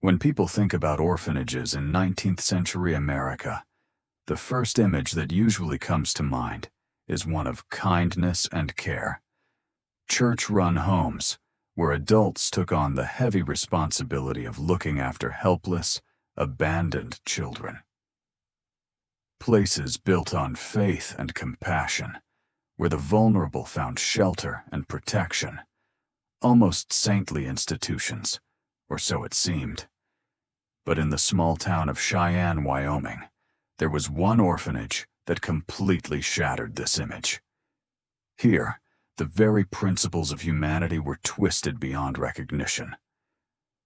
When people think about orphanages in 19th century America, the first image that usually comes to mind is one of kindness and care. Church-run homes where adults took on the heavy responsibility of looking after helpless, abandoned children. Places built on faith and compassion, where the vulnerable found shelter and protection. Almost saintly institutions, or so it seemed. But in the small town of Cheyenne, Wyoming, there was one orphanage that completely shattered this image. Here, the very principles of humanity were twisted beyond recognition.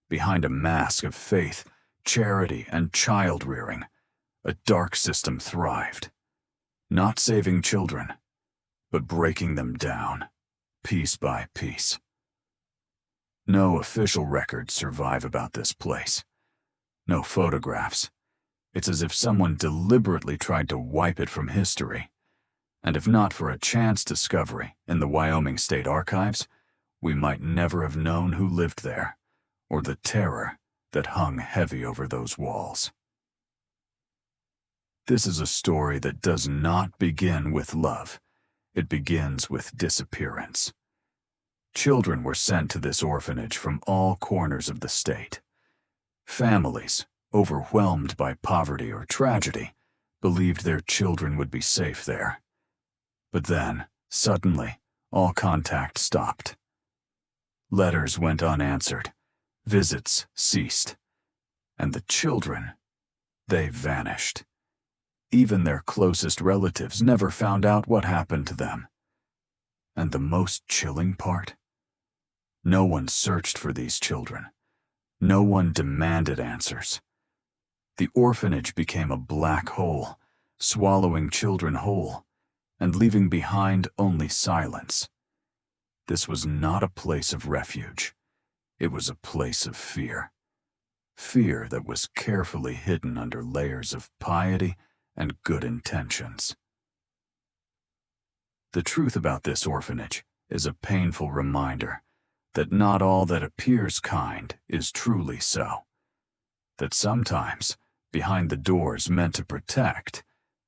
Behind a mask of faith, charity, and child-rearing, a dark system thrived, not saving children, but breaking them down, piece by piece. No official records survive about this place. No photographs. It's as if someone deliberately tried to wipe it from history. And if not for a chance discovery in the Wyoming State Archives, we might never have known who lived there, or the terror that hung heavy over those walls. This is a story that does not begin with love. It begins with disappearance. Children were sent to this orphanage from all corners of the state. Families, overwhelmed by poverty or tragedy, believed their children would be safe there. But then, suddenly, all contact stopped. Letters went unanswered, visits ceased, and the children, they vanished. Even their closest relatives never found out what happened to them. And the most chilling part? No one searched for these children. No one demanded answers. The orphanage became a black hole, swallowing children whole, and leaving behind only silence. This was not a place of refuge. It was a place of fear. Fear that was carefully hidden under layers of piety and good intentions. The truth about this orphanage is a painful reminder that not all that appears kind is truly so. That sometimes, behind the doors meant to protect,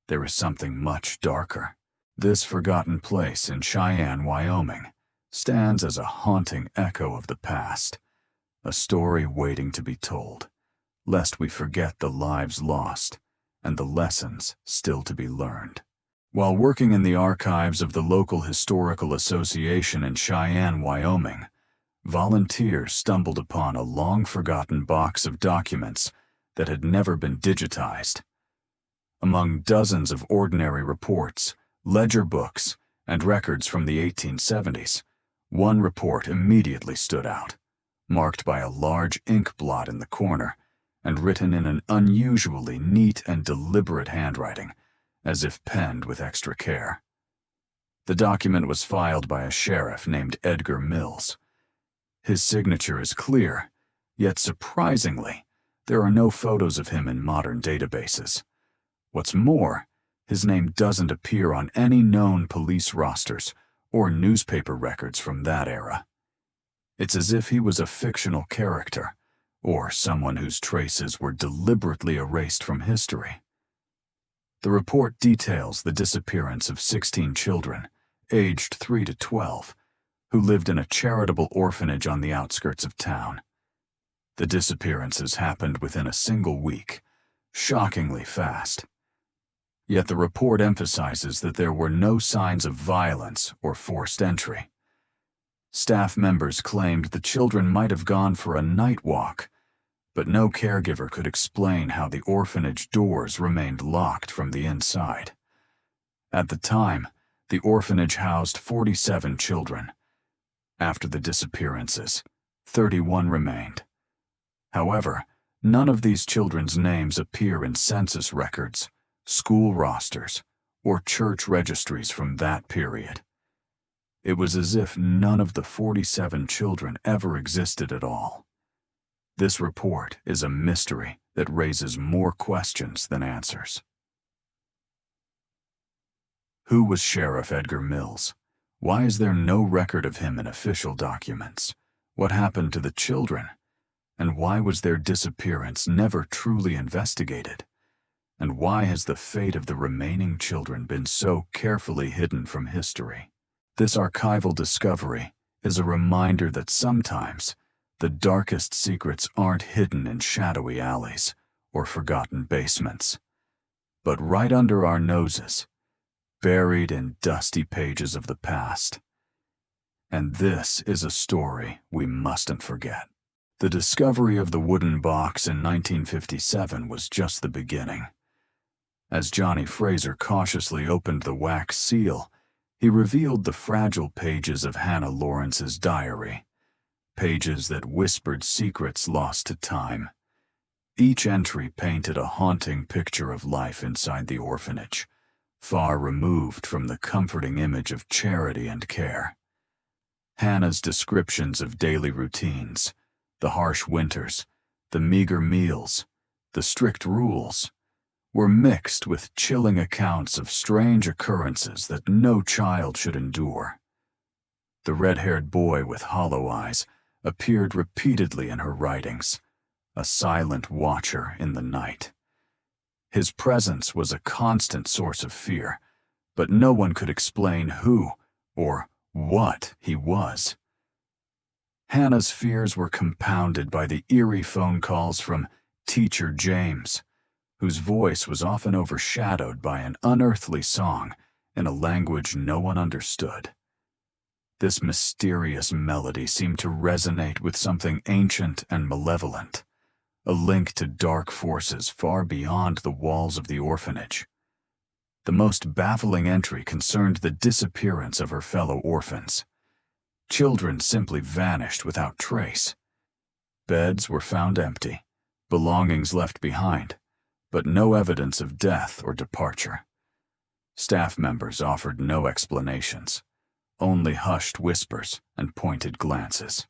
there is something much darker. This forgotten place in Cheyenne, Wyoming, stands as a haunting echo of the past, a story waiting to be told, lest we forget the lives lost and the lessons still to be learned. While working in the archives of the local historical association in Cheyenne, Wyoming, volunteers stumbled upon a long-forgotten box of documents that had never been digitized. Among dozens of ordinary reports, ledger books, and records from the 1870s, one report immediately stood out, marked by a large ink blot in the corner and written in an unusually neat and deliberate handwriting, as if penned with extra care. The document was filed by a sheriff named Edgar Mills. His signature is clear, yet surprisingly, there are no photos of him in modern databases. What's more, his name doesn't appear on any known police rosters or newspaper records from that era. It's as if he was a fictional character, or someone whose traces were deliberately erased from history. The report details the disappearance of 16 children, aged 3 to 12, who lived in a charitable orphanage on the outskirts of town. The disappearances happened within a single week, shockingly fast. Yet the report emphasizes that there were no signs of violence or forced entry. Staff members claimed the children might have gone for a night walk, but no caregiver could explain how the orphanage doors remained locked from the inside. At the time, the orphanage housed 47 children. After the disappearances, 31 remained. However, none of these children's names appear in census records, school rosters, or church registries from that period. It was as if none of the 47 children ever existed at all. This report is a mystery that raises more questions than answers. Who was Sheriff Edgar Mills? Why is there no record of him in official documents? What happened to the children? And why was their disappearance never truly investigated? And why has the fate of the remaining children been so carefully hidden from history? This archival discovery is a reminder that sometimes the darkest secrets aren't hidden in shadowy alleys or forgotten basements, but right under our noses, buried in dusty pages of the past. And this is a story we mustn't forget. The discovery of the wooden box in 1957 was just the beginning. As Johnny Fraser cautiously opened the wax seal, he revealed the fragile pages of Hannah Lawrence's diary, pages that whispered secrets lost to time. Each entry painted a haunting picture of life inside the orphanage, far removed from the comforting image of charity and care. Hannah's descriptions of daily routines, the harsh winters, the meager meals, the strict rules, were mixed with chilling accounts of strange occurrences that no child should endure. The red-haired boy with hollow eyes appeared repeatedly in her writings, a silent watcher in the night. His presence was a constant source of fear, but no one could explain who or what he was. Hannah's fears were compounded by the eerie phone calls from Teacher James, whose voice was often overshadowed by an unearthly song in a language no one understood. This mysterious melody seemed to resonate with something ancient and malevolent, a link to dark forces far beyond the walls of the orphanage. The most baffling entry concerned the disappearance of her fellow orphans. Children simply vanished without trace. Beds were found empty, belongings left behind, but no evidence of death or departure. Staff members offered no explanations, only hushed whispers and pointed glances.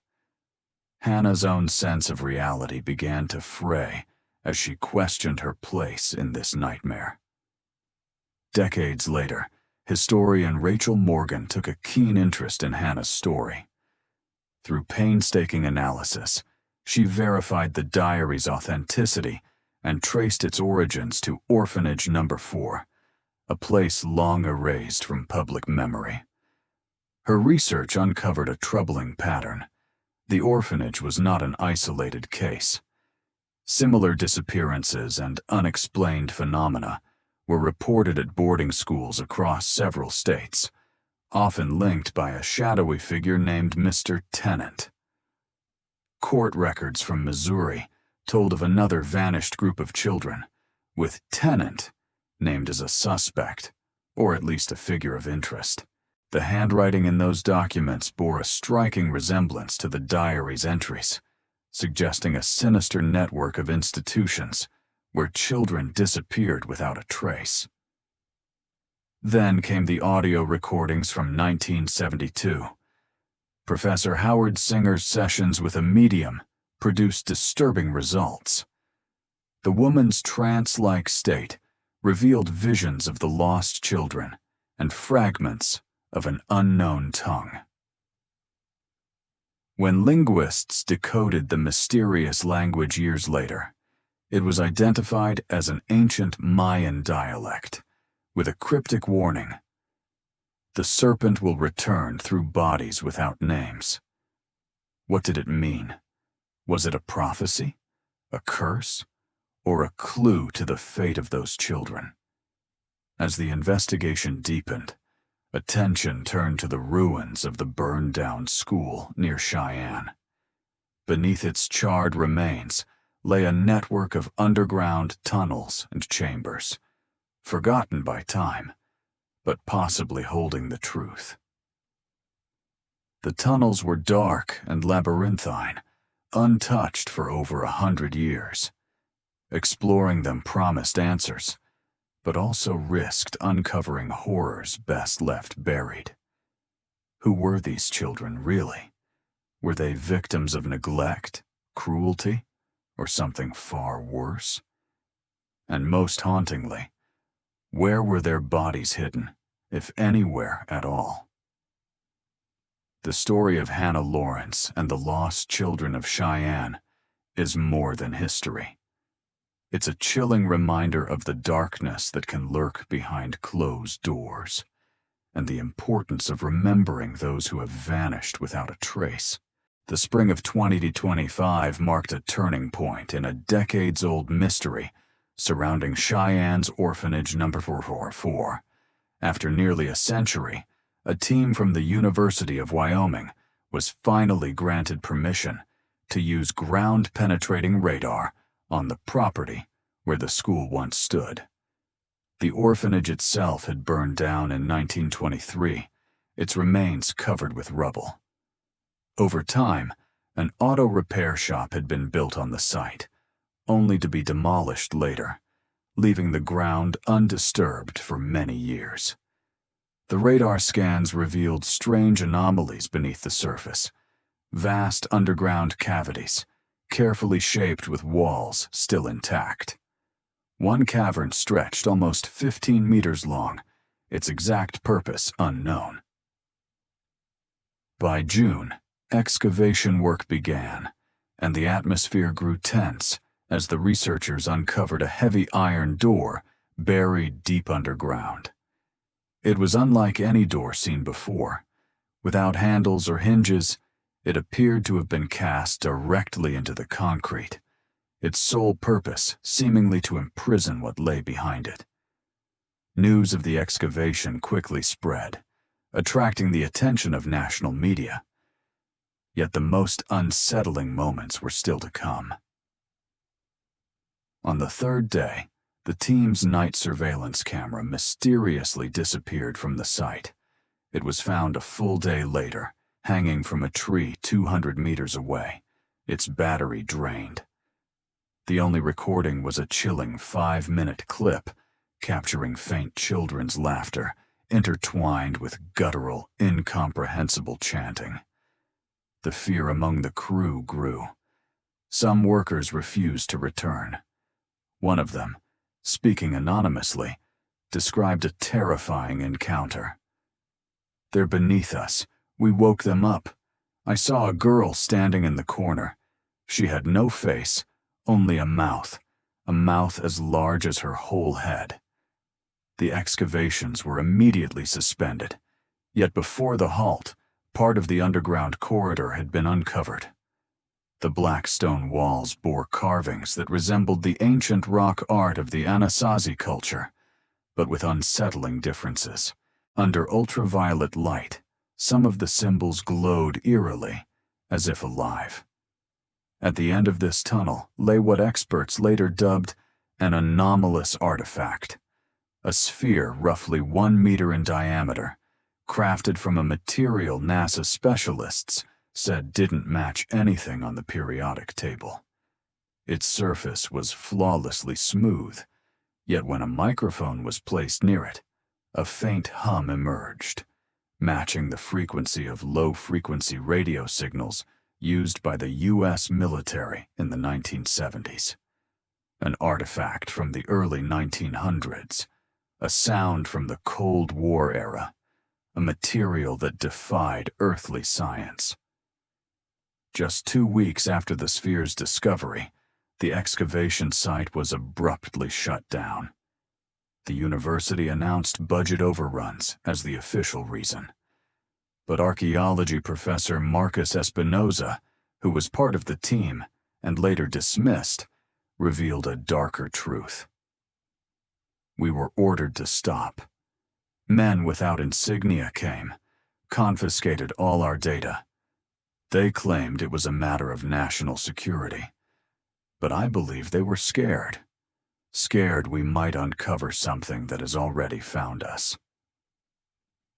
Hannah's own sense of reality began to fray as she questioned her place in this nightmare. Decades later, historian Rachel Morgan took a keen interest in Hannah's story. Through painstaking analysis, she verified the diary's authenticity and traced its origins to Orphanage No. 4, a place long erased from public memory. Her research uncovered a troubling pattern. The orphanage was not an isolated case. Similar disappearances and unexplained phenomena were reported at boarding schools across several states, often linked by a shadowy figure named Mr. Tennant. Court records from Missouri told of another vanished group of children, with Tennant named as a suspect, or at least a figure of interest. The handwriting in those documents bore a striking resemblance to the diary's entries, suggesting a sinister network of institutions where children disappeared without a trace. Then came the audio recordings from 1972. Professor Howard Singer's sessions with a medium produced disturbing results. The woman's trance-like state revealed visions of the lost children and fragments of an unknown tongue. When linguists decoded the mysterious language years later, it was identified as an ancient Mayan dialect, with a cryptic warning: "The serpent will return through bodies without names." What did it mean? Was it a prophecy, a curse, or a clue to the fate of those children? As the investigation deepened, attention turned to the ruins of the burned-down school near Cheyenne. Beneath its charred remains lay a network of underground tunnels and chambers, forgotten by time, but possibly holding the truth. The tunnels were dark and labyrinthine, untouched for over 100 years. Exploring them promised answers, but also risked uncovering horrors best left buried. Who were these children really? Were they victims of neglect, cruelty, or something far worse? And most hauntingly, where were their bodies hidden, if anywhere at all? The story of Hannah Lawrence and the lost children of Cheyenne is more than history. It's a chilling reminder of the darkness that can lurk behind closed doors, and the importance of remembering those who have vanished without a trace. The spring of 2025 marked a turning point in a decades-old mystery surrounding Cheyenne's Orphanage number 444. After nearly a century, a team from the University of Wyoming was finally granted permission to use ground-penetrating radar on the property where the school once stood. The orphanage itself had burned down in 1923, its remains covered with rubble. Over time, an auto repair shop had been built on the site, only to be demolished later, leaving the ground undisturbed for many years. The radar scans revealed strange anomalies beneath the surface, vast underground cavities, carefully shaped with walls still intact. One cavern stretched almost 15 meters long, its exact purpose unknown. By June, excavation work began, and the atmosphere grew tense as the researchers uncovered a heavy iron door buried deep underground. It was unlike any door seen before. Without handles or hinges, it appeared to have been cast directly into the concrete, its sole purpose seemingly to imprison what lay behind it. News of the excavation quickly spread, attracting the attention of national media. Yet the most unsettling moments were still to come. On the third day, the team's night surveillance camera mysteriously disappeared from the site. It was found a full day later, hanging from a tree 200 meters away, its battery drained. The only recording was a chilling 5-minute clip, capturing faint children's laughter, intertwined with guttural, incomprehensible chanting. The fear among the crew grew. Some workers refused to return. One of them, speaking anonymously, described a terrifying encounter. "They're beneath us. We woke them up. I saw a girl standing in the corner. She had no face, only a mouth as large as her whole head." The excavations were immediately suspended, yet before the halt, part of the underground corridor had been uncovered. The black stone walls bore carvings that resembled the ancient rock art of the Anasazi culture, but with unsettling differences. Under ultraviolet light, some of the symbols glowed eerily, as if alive. At the end of this tunnel lay what experts later dubbed an anomalous artifact, a sphere roughly 1 meter in diameter, crafted from a material NASA specialists said didn't match anything on the periodic table. Its surface was flawlessly smooth, yet when a microphone was placed near it, a faint hum emerged, matching the frequency of low-frequency radio signals used by the U.S. military in the 1970s. An artifact from the early 1900s, a sound from the Cold War era, a material that defied earthly science. Just 2 weeks after the sphere's discovery, the excavation site was abruptly shut down. The university announced budget overruns as the official reason. But archaeology professor Marcus Espinoza, who was part of the team and later dismissed, revealed a darker truth. We were ordered to stop. Men without insignia came, confiscated all our data. They claimed it was a matter of national security. But I believe they were scared. Scared we might uncover something that has already found us.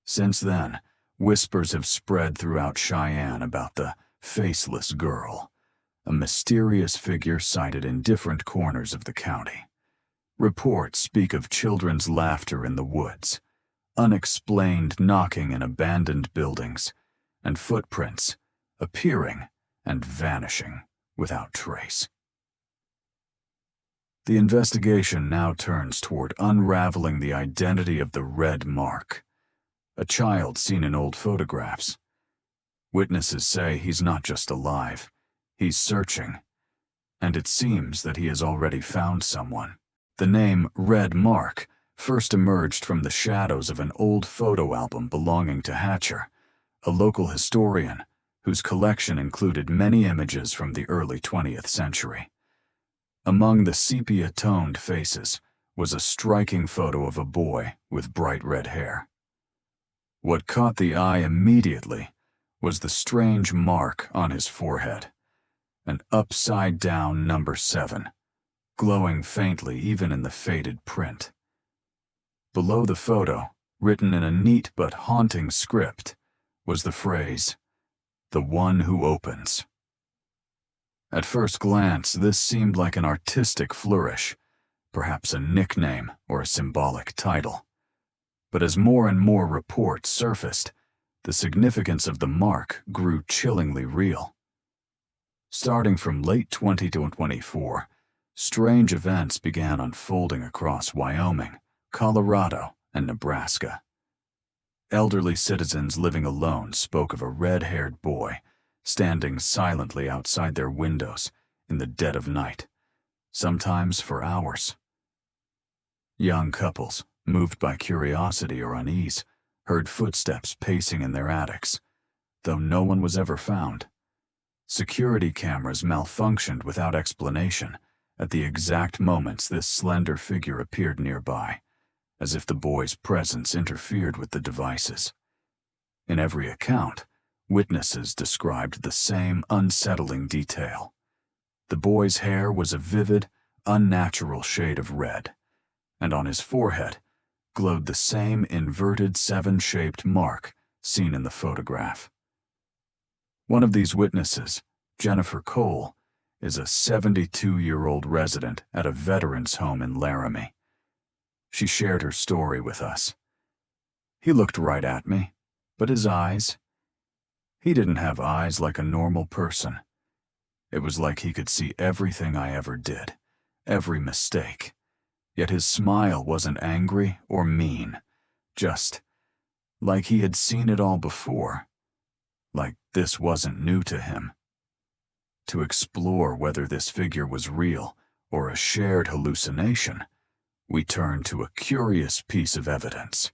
Since then, whispers have spread throughout Cheyenne about the faceless girl, a mysterious figure sighted in different corners of the county. Reports speak of children's laughter in the woods, unexplained knocking in abandoned buildings, and footprints appearing and vanishing without trace. The investigation now turns toward unraveling the identity of the red mark, a child seen in old photographs. Witnesses say he's not just alive, he's searching. and it seems that he has already found someone. The name Red Mark first emerged from the shadows of an old photo album belonging to Hatcher, a local historian whose collection included many images from the early 20th century. Among the sepia-toned faces was a striking photo of a boy with bright red hair. What caught the eye immediately was the strange mark on his forehead, an upside-down number 7, glowing faintly even in the faded print. Below the photo, written in a neat but haunting script, was the phrase, "The one who opens." At first glance, this seemed like an artistic flourish, perhaps a nickname or a symbolic title. But as more and more reports surfaced, the significance of the mark grew chillingly real. Starting from late 2024, strange events began unfolding across Wyoming, Colorado, and Nebraska. Elderly citizens living alone spoke of a red-haired boy standing silently outside their windows in the dead of night, sometimes for hours. Young couples, moved by curiosity or unease, heard footsteps pacing in their attics, though no one was ever found. Security cameras malfunctioned without explanation at the exact moments this slender figure appeared nearby, as if the boy's presence interfered with the devices. In every account, witnesses described the same unsettling detail. The boy's hair was a vivid, unnatural shade of red, and on his forehead glowed the same inverted 7-shaped mark seen in the photograph. One of these witnesses, Jennifer Cole, is a 72-year-old resident at a veterans' home in Laramie. She shared her story with us. "He looked right at me, but his eyes, he didn't have eyes like a normal person. It was like he could see everything I ever did, every mistake. Yet his smile wasn't angry or mean, just like he had seen it all before, like this wasn't new to him." To explore whether this figure was real or a shared hallucination, we turned to a curious piece of evidence,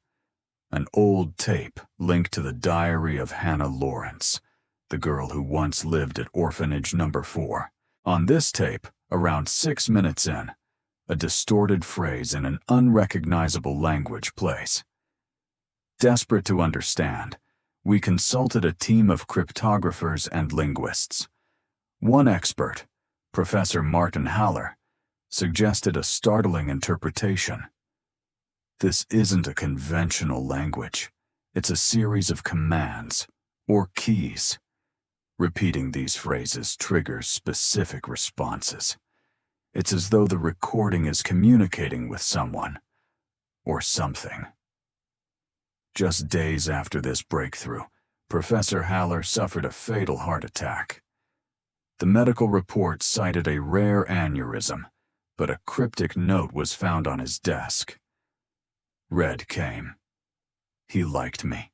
an old tape linked to the diary of Hannah Lawrence, the girl who once lived at Orphanage number 4. On this tape, around 6 minutes in, a distorted phrase in an unrecognizable language plays. Desperate to understand, we consulted a team of cryptographers and linguists. One expert, Professor Martin Haller, suggested a startling interpretation. This isn't a conventional language. It's a series of commands, or keys. Repeating these phrases triggers specific responses. It's as though the recording is communicating with someone, or something. Just days after this breakthrough, Professor Haller suffered a fatal heart attack. The medical report cited a rare aneurysm, but a cryptic note was found on his desk. Red came. He liked me.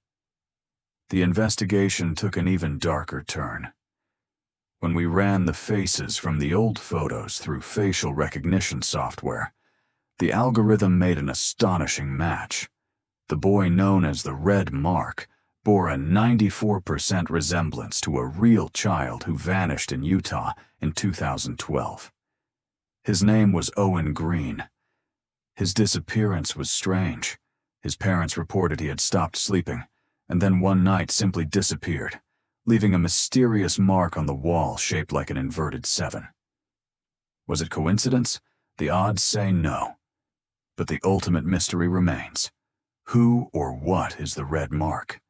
The investigation took an even darker turn. When we ran the faces from the old photos through facial recognition software, the algorithm made an astonishing match. The boy known as the Red Mark bore a 94% resemblance to a real child who vanished in Utah in 2012. His name was Owen Green. His disappearance was strange. His parents reported he had stopped sleeping, and then one night simply disappeared, leaving a mysterious mark on the wall shaped like an inverted 7. Was it coincidence? The odds say no. But the ultimate mystery remains. Who or what is the Red Mark?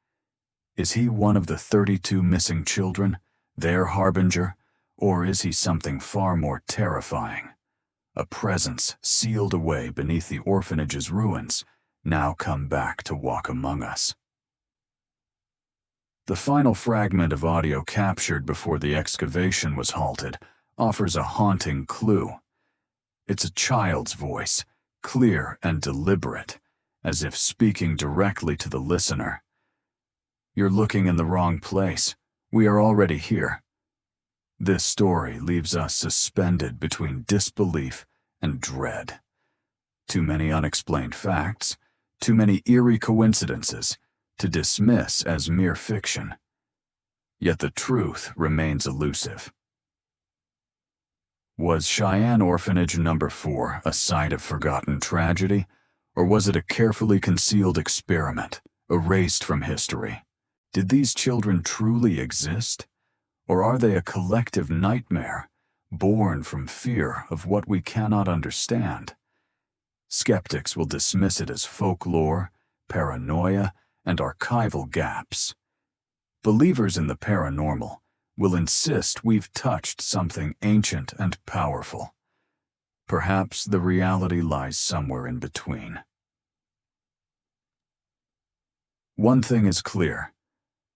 Is he one of the 32 missing children, their harbinger, or is he something far more terrifying? A presence sealed away beneath the orphanage's ruins, now come back to walk among us. The final fragment of audio captured before the excavation was halted offers a haunting clue. It's a child's voice, clear and deliberate, as if speaking directly to the listener. "You're looking in the wrong place. We are already here." This story leaves us suspended between disbelief and dread. Too many unexplained facts, too many eerie coincidences to dismiss as mere fiction. Yet the truth remains elusive. Was Cheyenne Orphanage number 4 a site of forgotten tragedy, or was it a carefully concealed experiment, erased from history? Did these children truly exist, or are they a collective nightmare, born from fear of what we cannot understand? Skeptics will dismiss it as folklore, paranoia, and archival gaps. Believers in the paranormal will insist we've touched something ancient and powerful. Perhaps the reality lies somewhere in between. One thing is clear.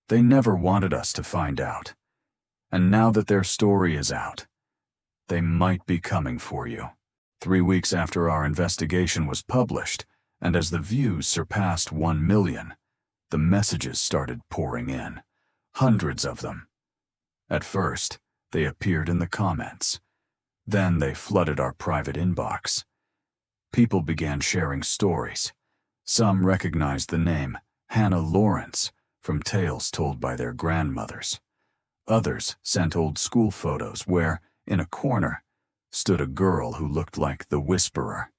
They never wanted us to find out. And now that their story is out, they might be coming for you. 3 weeks after our investigation was published, and as the views surpassed 1 million, the messages started pouring in. Hundreds of them. At first, they appeared in the comments. Then they flooded our private inbox. People began sharing stories. Some recognized the name Hannah Lawrence from tales told by their grandmothers. Others sent old school photos where, in a corner, stood a girl who looked like the Whisperer.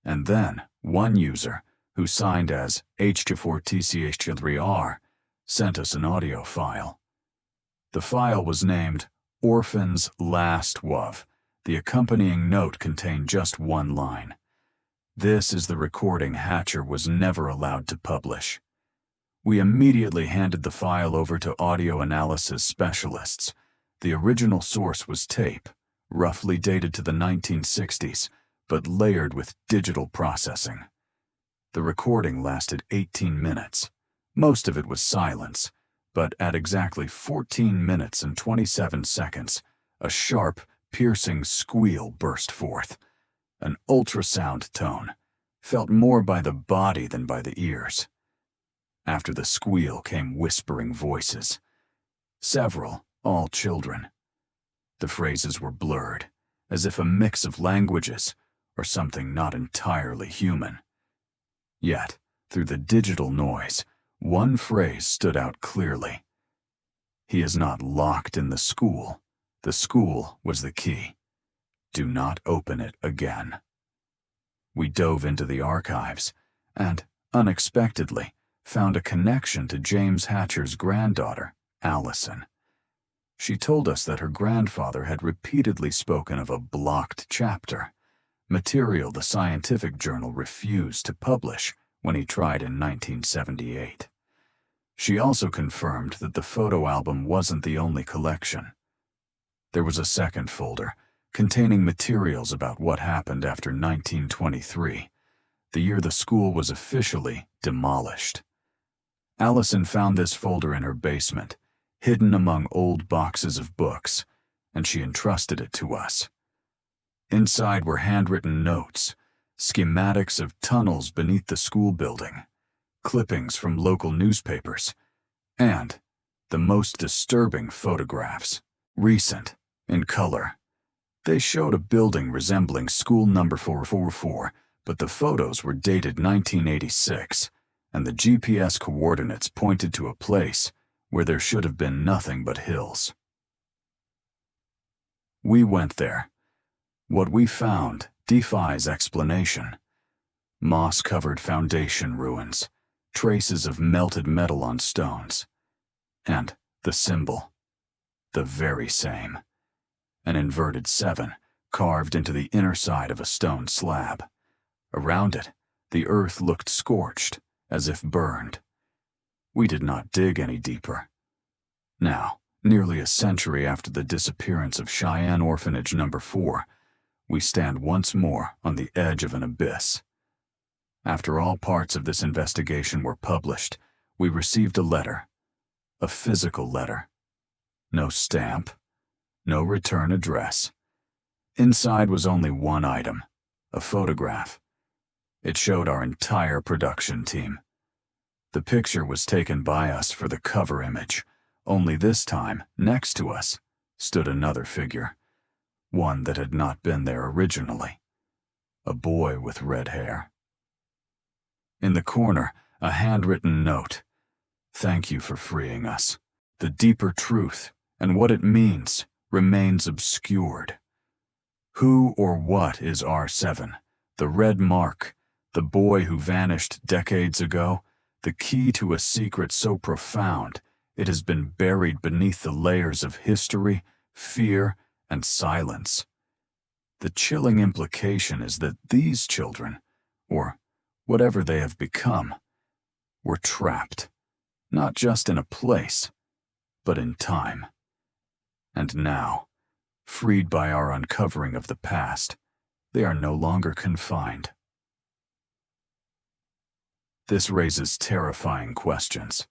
And then, one user, who signed as H4TCH3R, sent us an audio file. The file was named Orphan's Last Wov. The accompanying note contained just one line. This is the recording Hatcher was never allowed to publish. We immediately handed the file over to audio analysis specialists. The original source was tape, roughly dated to the 1960s, but layered with digital processing. The recording lasted 18 minutes. Most of it was silence, but at exactly 14 minutes and 27 seconds, a sharp, piercing squeal burst forth. An ultrasound tone, felt more by the body than by the ears. After the squeal came whispering voices. Several, all children. The phrases were blurred, as if a mix of languages, or something not entirely human. Yet, through the digital noise, one phrase stood out clearly. He is not locked in the school. The school was the key. Do not open it again. We dove into the archives and, unexpectedly, found a connection to James Hatcher's granddaughter, Allison. She told us that her grandfather had repeatedly spoken of a blocked chapter, material the scientific journal refused to publish when he tried in 1978. She also confirmed that the photo album wasn't the only collection. There was a second folder containing materials about what happened after 1923, the year the school was officially demolished. Allison found this folder in her basement, hidden among old boxes of books, and she entrusted it to us. Inside were handwritten notes, schematics of tunnels beneath the school building, clippings from local newspapers, and the most disturbing photographs, recent, in color. They showed a building resembling school number 444, but the photos were dated 1986, and the GPS coordinates pointed to a place where there should have been nothing but hills. We went there. What we found defies explanation. Moss-covered foundation ruins, traces of melted metal on stones, and the symbol, the very same. An inverted 7 carved into the inner side of a stone slab. Around it, the earth looked scorched, as if burned. We did not dig any deeper. Now, nearly a century after the disappearance of Cheyenne Orphanage number 4, we stand once more on the edge of an abyss. After all parts of this investigation were published, we received a letter, a physical letter. No stamp, no return address. Inside was only one item, a photograph. It showed our entire production team. The picture was taken by us for the cover image, only this time, next to us, stood another figure, one that had not been there originally, a boy with red hair. In the corner, a handwritten note. "Thank you for freeing us. The deeper truth, and what it means, remains obscured. Who or what is R7? The red mark, the boy who vanished decades ago, the key to a secret so profound it has been buried beneath the layers of history, fear, and silence. The chilling implication is that these children, or whatever they have become, were trapped, not just in a place, but in time. And now, freed by our uncovering of the past, they are no longer confined." This raises terrifying questions.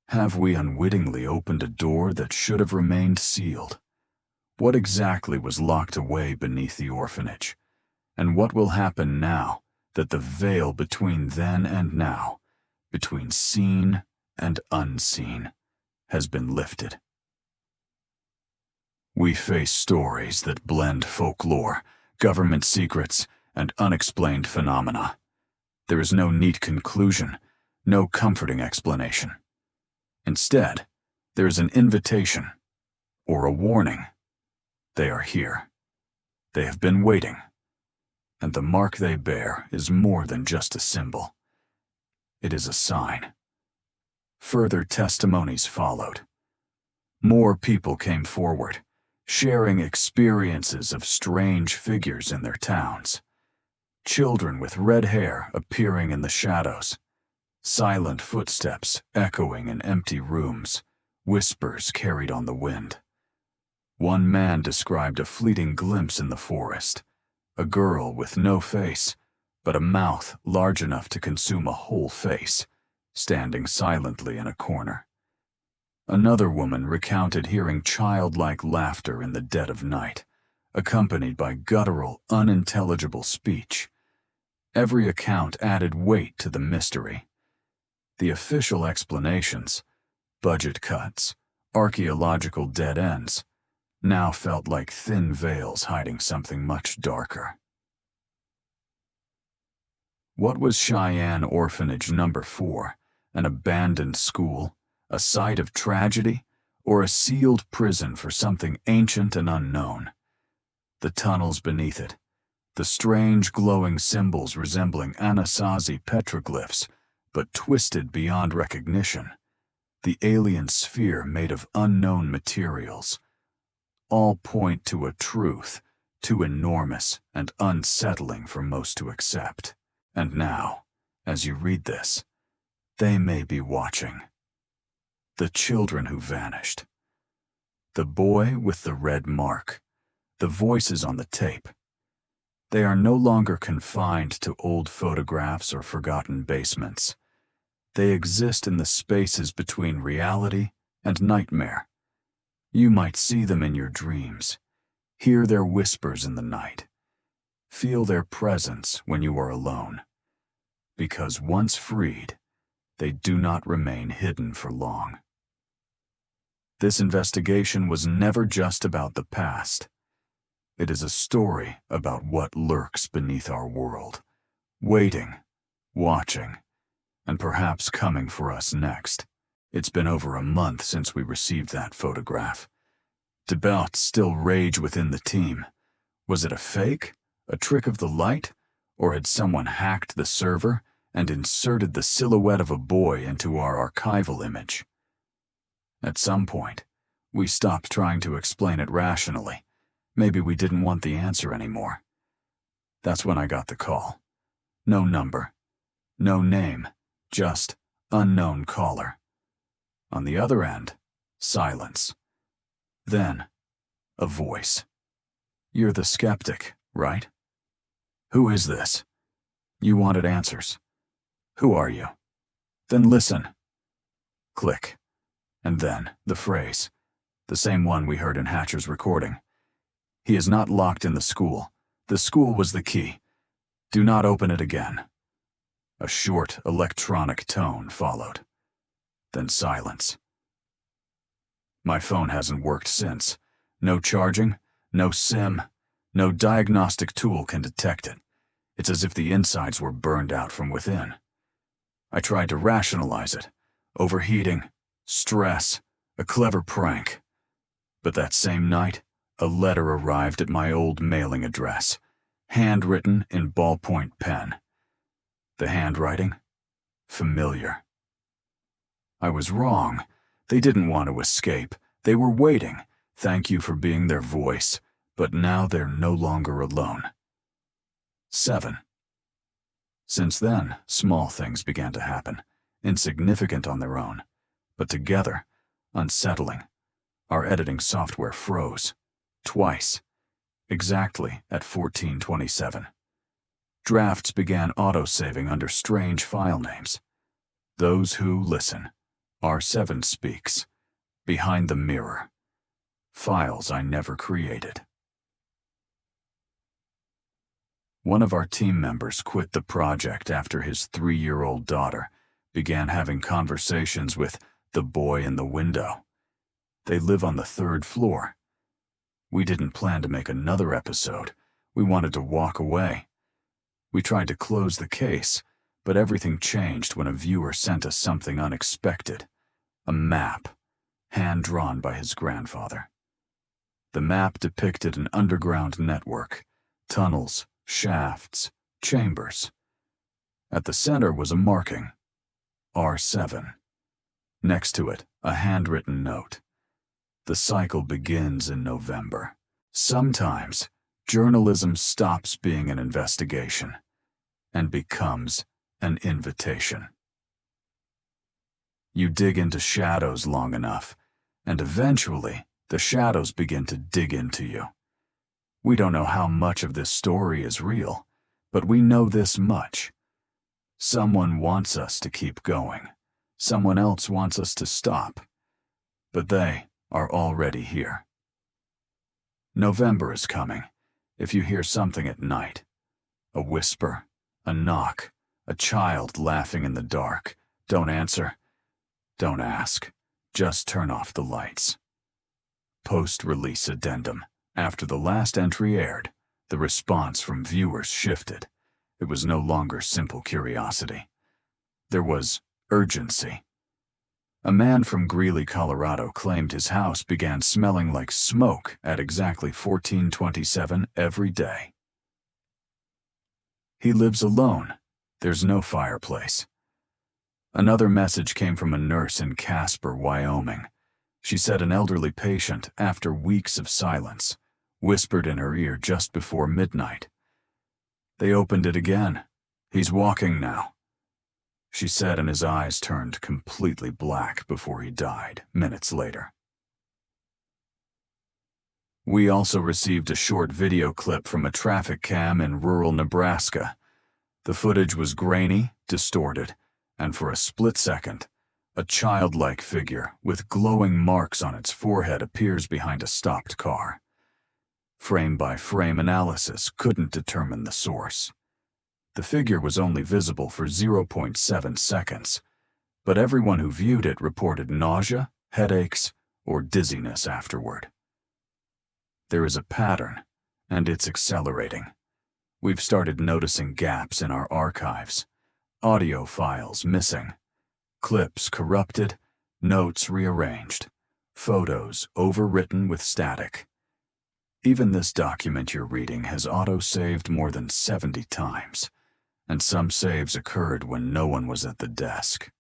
Have we unwittingly opened a door that should have remained sealed? What exactly was locked away beneath the orphanage? And what will happen now that the veil between then and now, between seen and unseen, has been lifted? We face stories that blend folklore, government secrets, and unexplained phenomena. There is no neat conclusion, no comforting explanation. Instead, there is an invitation, or a warning. They are here. They have been waiting. And the mark they bear is more than just a symbol. It is a sign. Further testimonies followed. More people came forward, sharing experiences of strange figures in their towns. Children with red hair appearing in the shadows, silent footsteps echoing in empty rooms, whispers carried on the wind. One man described a fleeting glimpse in the forest, a girl with no face, but a mouth large enough to consume a whole face, standing silently in a corner. Another woman recounted hearing childlike laughter in the dead of night, accompanied by guttural, unintelligible speech. Every account added weight to the mystery. The official explanations, budget cuts, archaeological dead ends, now felt like thin veils hiding something much darker. What was Cheyenne Orphanage number 4? An abandoned school, a site of tragedy, or a sealed prison for something ancient and unknown? The tunnels beneath it, the strange glowing symbols resembling Anasazi petroglyphs, but twisted beyond recognition, the alien sphere made of unknown materials, all point to a truth too enormous and unsettling for most to accept. And now, as you read this, they may be watching. The children who vanished. The boy with the red mark. The voices on the tape. They are no longer confined to old photographs or forgotten basements. They exist in the spaces between reality and nightmare. You might see them in your dreams, hear their whispers in the night, feel their presence when you are alone. Because once freed, they do not remain hidden for long. This investigation was never just about the past. It is a story about what lurks beneath our world, waiting, watching, and perhaps coming for us next. It's been over a month since we received that photograph. Debates still rage within the team. Was it a fake, a trick of the light, or had someone hacked the server and inserted the silhouette of a boy into our archival image? At some point, we stopped trying to explain it rationally. Maybe we didn't want the answer anymore. That's when I got the call. No number, no name, just unknown caller. On the other end, silence. Then, a voice. "You're the skeptic, right? Who is this? You wanted answers. Who are you? Then listen." Click. And then, the phrase, the same one we heard in Hatcher's recording. "He is not locked in the school. The school was the key. Do not open it again." A short, electronic tone followed. Then silence. My phone hasn't worked since. No charging, no SIM, no diagnostic tool can detect it. It's as if the insides were burned out from within. I tried to rationalize it. Overheating, stress, a clever prank. But that same night, a letter arrived at my old mailing address, handwritten in ballpoint pen. The handwriting? Familiar. I was wrong. They didn't want to escape. They were waiting. Thank you for being their voice, but now they're no longer alone. 7. Since then, small things began to happen, insignificant on their own, but together, unsettling. Our editing software froze. Twice. Exactly at 14:27. Drafts began auto-saving under strange file names. Those who listen. R7 speaks. Behind the mirror. Files I never created. One of our team members quit the project after his 3-year-old daughter began having conversations with the boy in the window. They live on the 3rd floor. We didn't plan to make another episode. We wanted to walk away. We tried to close the case, but everything changed when a viewer sent us something unexpected. A map, hand-drawn by his grandfather. The map depicted an underground network, tunnels, shafts, chambers. At the center was a marking, R7. Next to it, a handwritten note. The cycle begins in November. Sometimes, journalism stops being an investigation and becomes an invitation. You dig into shadows long enough, and eventually, the shadows begin to dig into you. We don't know how much of this story is real, but we know this much. Someone wants us to keep going. Someone else wants us to stop. But they are already here. November is coming. If you hear something at night, a whisper, a knock, a child laughing in the dark, don't answer. Don't ask. Just turn off the lights. Post-release addendum. After the last entry aired, the response from viewers shifted. It was no longer simple curiosity. There was urgency. A man from Greeley, Colorado claimed his house began smelling like smoke at exactly 14:27 every day. He lives alone. There's no fireplace. Another message came from a nurse in Casper, Wyoming. She said an elderly patient, after weeks of silence, whispered in her ear just before midnight. They opened it again. He's walking now, she said, and his eyes turned completely black before he died, minutes later. We also received a short video clip from a traffic cam in rural Nebraska. The footage was grainy, distorted, and for a split second, a childlike figure with glowing marks on its forehead appears behind a stopped car. Frame-by-frame analysis couldn't determine the source. The figure was only visible for 0.7 seconds, but everyone who viewed it reported nausea, headaches, or dizziness afterward. There is a pattern, and it's accelerating. We've started noticing gaps in our archives, audio files missing, clips corrupted, notes rearranged, photos overwritten with static. Even this document you're reading has auto-saved more than 70 times, and some saves occurred when no one was at the desk.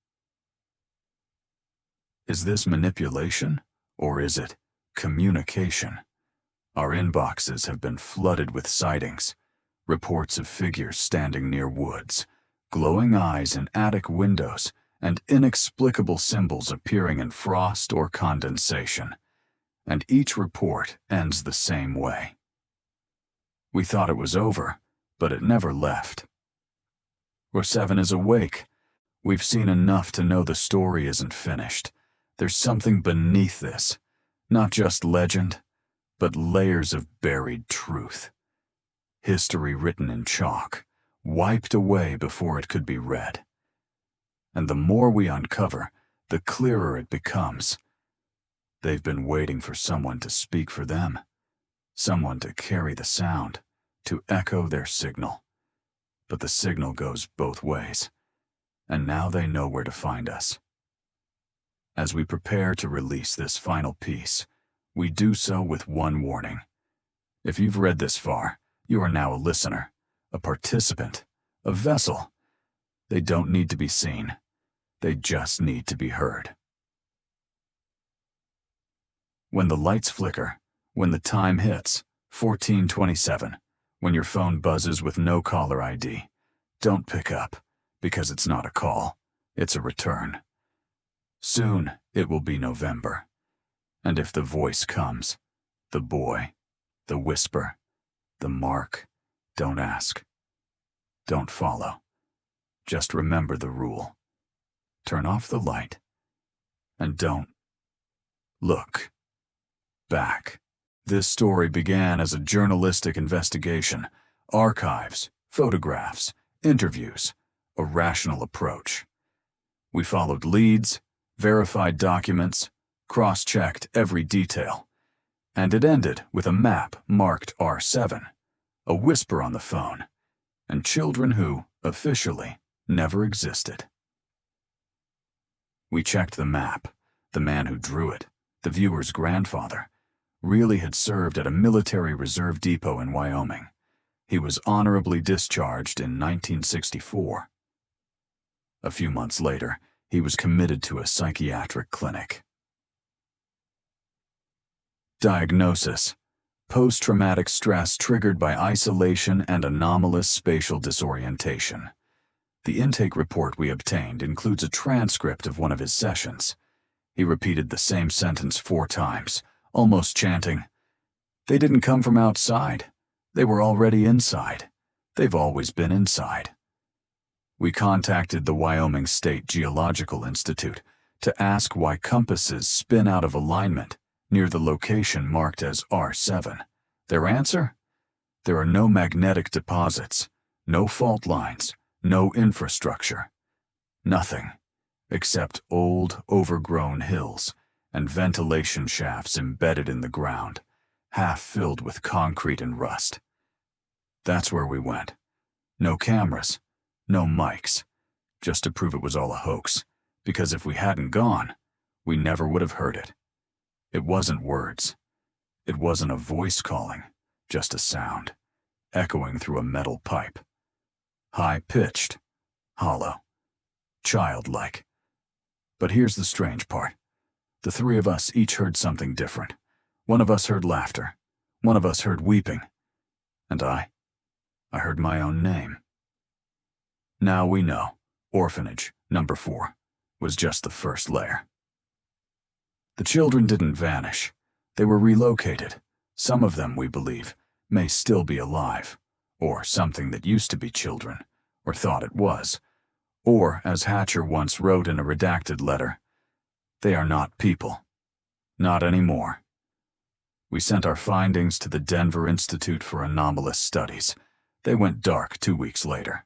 Is this manipulation, or is it communication? Our inboxes have been flooded with sightings, reports of figures standing near woods, glowing eyes in attic windows, and inexplicable symbols appearing in frost or condensation. And each report ends the same way. We thought it was over, but it never left. R7 is awake. We've seen enough to know the story isn't finished. There's something beneath this, not just legend, but layers of buried truth. History written in chalk, wiped away before it could be read. And the more we uncover, the clearer it becomes. They've been waiting for someone to speak for them, someone to carry the sound, to echo their signal. But the signal goes both ways, and now they know where to find us. As we prepare to release this final piece, we do so with one warning. If you've read this far, you are now a listener, a participant, a vessel. They don't need to be seen. They just need to be heard. When the lights flicker, when the time hits, 14:27, when your phone buzzes with no caller ID, don't pick up, because it's not a call, it's a return. Soon it will be November. And if the voice comes, the boy, the whisper, the mark, don't ask. Don't follow. Just remember the rule. Turn off the light. And don't look back. This story began as a journalistic investigation, archives, photographs, interviews, a rational approach. We followed leads, verified documents, cross-checked every detail, and it ended with a map marked R7, a whisper on the phone, and children who, officially, never existed. We checked the map. The man who drew it, the viewer's grandfather, really had served at a military reserve depot in Wyoming. He was honorably discharged in 1964. A few months later, he was committed to a psychiatric clinic. Diagnosis: post-traumatic stress triggered by isolation and anomalous spatial disorientation. The intake report we obtained includes a transcript of one of his sessions. He repeated the same sentence 4 times, almost chanting, "They didn't come from outside. They were already inside. They've always been inside." We contacted the Wyoming State Geological Institute to ask why compasses spin out of alignment near the location marked as R7. Their answer? There are no magnetic deposits, no fault lines, no infrastructure. Nothing, except old, overgrown hills and ventilation shafts embedded in the ground, half filled with concrete and rust. That's where we went. No cameras, no mics, just to prove it was all a hoax, because if we hadn't gone, we never would have heard it. It wasn't words. It wasn't a voice calling, just a sound, echoing through a metal pipe. High-pitched, hollow, childlike. But here's the strange part. The 3 of us each heard something different. One of us heard laughter. One of us heard weeping. And I heard my own name. Now we know Orphanage, number 4, was just the first layer. The children didn't vanish. They were relocated. Some of them, we believe, may still be alive, or something that used to be children, or thought it was. Or, as Hatcher once wrote in a redacted letter, they are not people. Not anymore. We sent our findings to the Denver Institute for Anomalous Studies. They went dark 2 weeks later.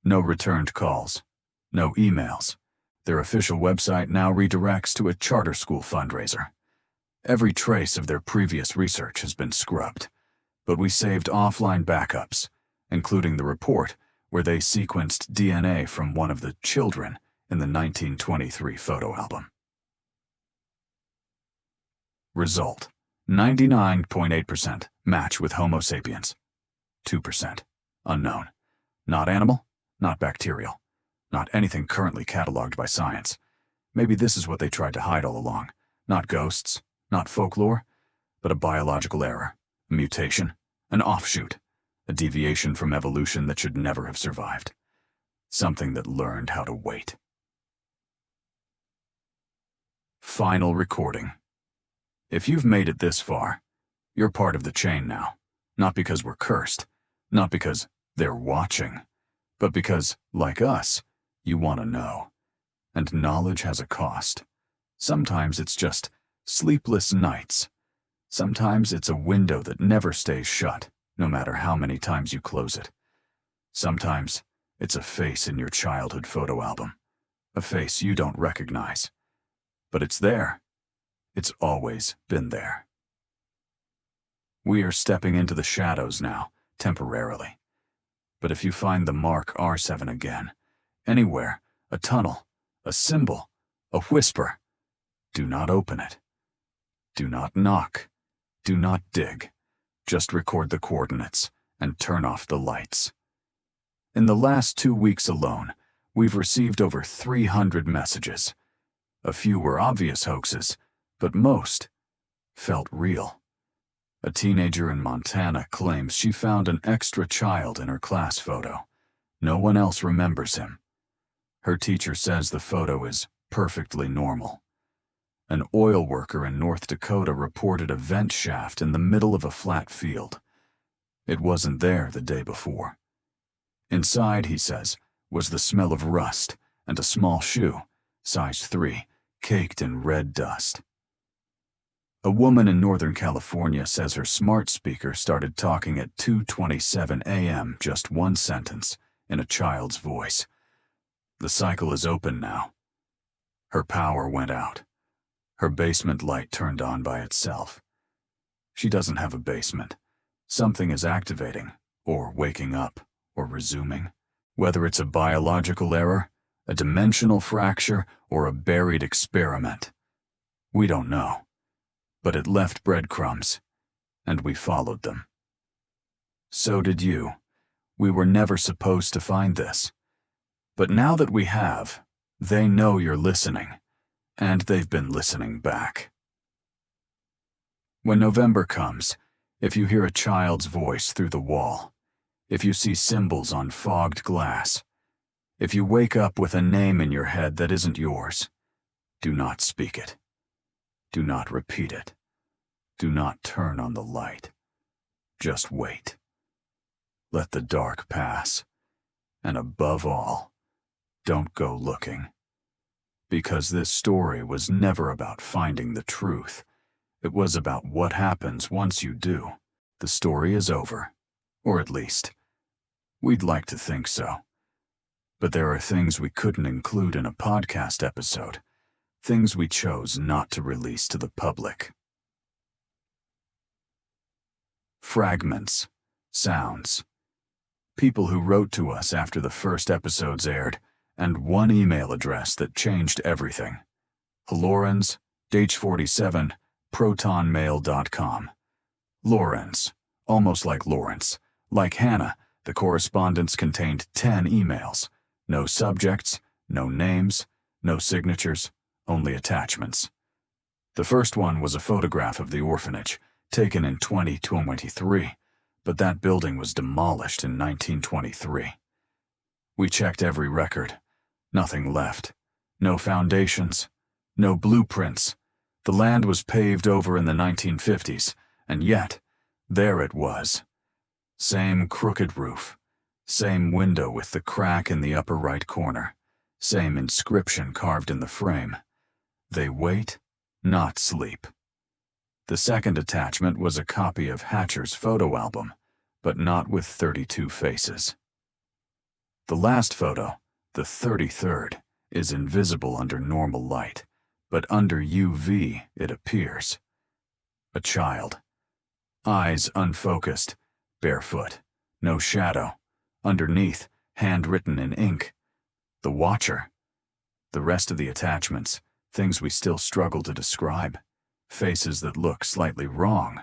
No returned calls. No emails. Their official website now redirects to a charter school fundraiser. Every trace of their previous research has been scrubbed, but we saved offline backups, including the report where they sequenced DNA from one of the children in the 1923 photo album. Result: 99.8% match with Homo sapiens. 2% unknown. Not animal, not bacterial, not anything currently cataloged by science. Maybe this is what they tried to hide all along. Not ghosts, not folklore, but a biological error, a mutation, an offshoot, a deviation from evolution that should never have survived. Something that learned how to wait. Final recording. If you've made it this far, you're part of the chain now. Not because we're cursed, not because they're watching, but because, like us, you want to know. And knowledge has a cost. Sometimes it's just sleepless nights. Sometimes it's a window that never stays shut, no matter how many times you close it. Sometimes it's a face in your childhood photo album, a face you don't recognize. But it's there, It's always been there. We are stepping into the shadows now, temporarily. But if you find the mark R7 again, anywhere, a tunnel, a symbol, a whisper, do not open it. Do not knock. Do not dig. Just record the coordinates and turn off the lights. In the last 2 weeks alone, we've received over 300 messages. A few were obvious hoaxes, but most felt real. A teenager in Montana claims she found an extra child in her class photo. No one else remembers him. Her teacher says the photo is perfectly normal. An oil worker in North Dakota reported a vent shaft in the middle of a flat field. It wasn't there the day before. Inside, he says, was the smell of rust and a small shoe, size 3, caked in red dust. A woman in Northern California says her smart speaker started talking at 2:27 a.m., just one sentence, in a child's voice. The cycle is open now. Her power went out. Her basement light turned on by itself. She doesn't have a basement. Something is activating, or waking up, or resuming. Whether it's a biological error, a dimensional fracture, or a buried experiment. We don't know. But it left breadcrumbs, and we followed them. So did you. We were never supposed to find this. But now that we have, they know you're listening, and they've been listening back. When November comes, if you hear a child's voice through the wall, if you see symbols on fogged glass, if you wake up with a name in your head that isn't yours, do not speak it. Do not repeat it. Do not turn on the light. Just wait. Let the dark pass. And above all, don't go looking. Because this story was never about finding the truth. It was about what happens once you do. The story is over. Or at least, we'd like to think so. But there are things we couldn't include in a podcast episode. Things we chose not to release to the public. Fragments. Sounds. People who wrote to us after the first episodes aired, and one email address that changed everything. Lawrence, H47, protonmail.com. Lawrence, almost like Lawrence. Like Hannah, the correspondence contained 10 emails. No subjects, no names, no signatures, only attachments. The first one was a photograph of the orphanage, taken in 2023, but that building was demolished in 1923. We checked every record. Nothing left. No foundations. No blueprints. The land was paved over in the 1950s, and yet, there it was. Same crooked roof. Same window with the crack in the upper right corner. Same inscription carved in the frame. They wait, not sleep. The second attachment was a copy of Hatcher's photo album, but not with 32 faces. The last photo, the 33rd, is invisible under normal light, but under UV it appears. A child. Eyes unfocused, barefoot, no shadow. Underneath, handwritten in ink. The Watcher. The rest of the attachments, things we still struggle to describe. Faces that look slightly wrong.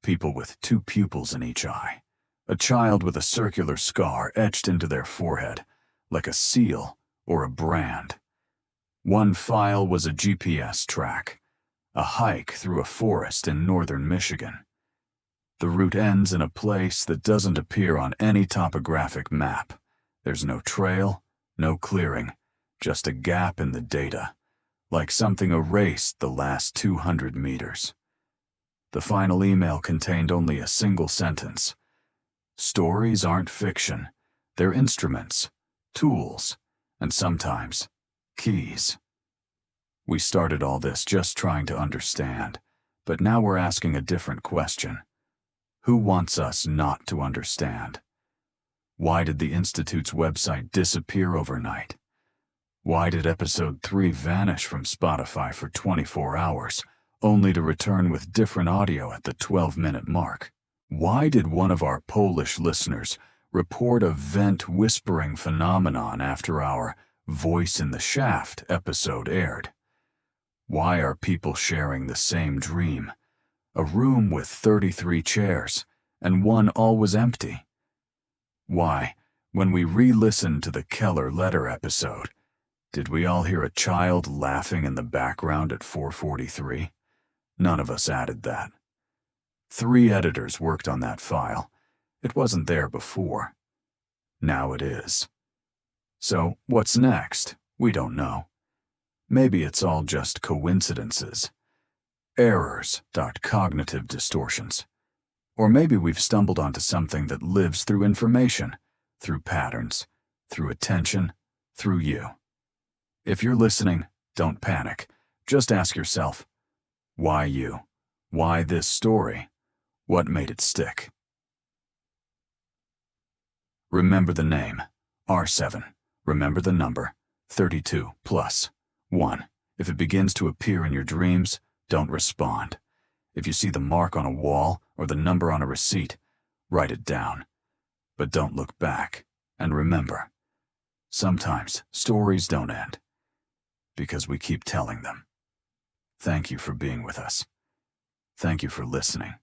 People with 2 pupils in each eye. A child with a circular scar etched into their forehead, like a seal or a brand. One file was a GPS track. A hike through a forest in northern Michigan. The route ends in a place that doesn't appear on any topographic map. There's no trail, no clearing, just a gap in the data, like something erased the last 200 meters. The final email contained only a single sentence. Stories aren't fiction. They're instruments, tools, and sometimes keys. We started all this just trying to understand, but now we're asking a different question. Who wants us not to understand? Why did the Institute's website disappear overnight? Why did episode 3 vanish from Spotify for 24 hours, only to return with different audio at the 12-minute mark. Why did one of our Polish listeners report a vent whispering phenomenon after our Voice in the Shaft episode aired? Why are people sharing the same dream? A room with 33 chairs, and one always empty. Why, when we re-listened to the Keller letter episode, did we all hear a child laughing in the background at 4:43? None of us added that. 3 editors worked on that file. It wasn't there before. Now it is. So, what's next? We don't know. Maybe it's all just coincidences. Errors, cognitive distortions. Or maybe we've stumbled onto something that lives through information, through patterns, through attention, through you. If you're listening, don't panic. Just ask yourself, why you? Why this story? What made it stick? Remember the name, R7. Remember the number, 32 plus 1. If it begins to appear in your dreams, don't respond. If you see the mark on a wall or the number on a receipt, write it down. But don't look back. And remember, sometimes stories don't end because we keep telling them. Thank you for being with us. Thank you for listening.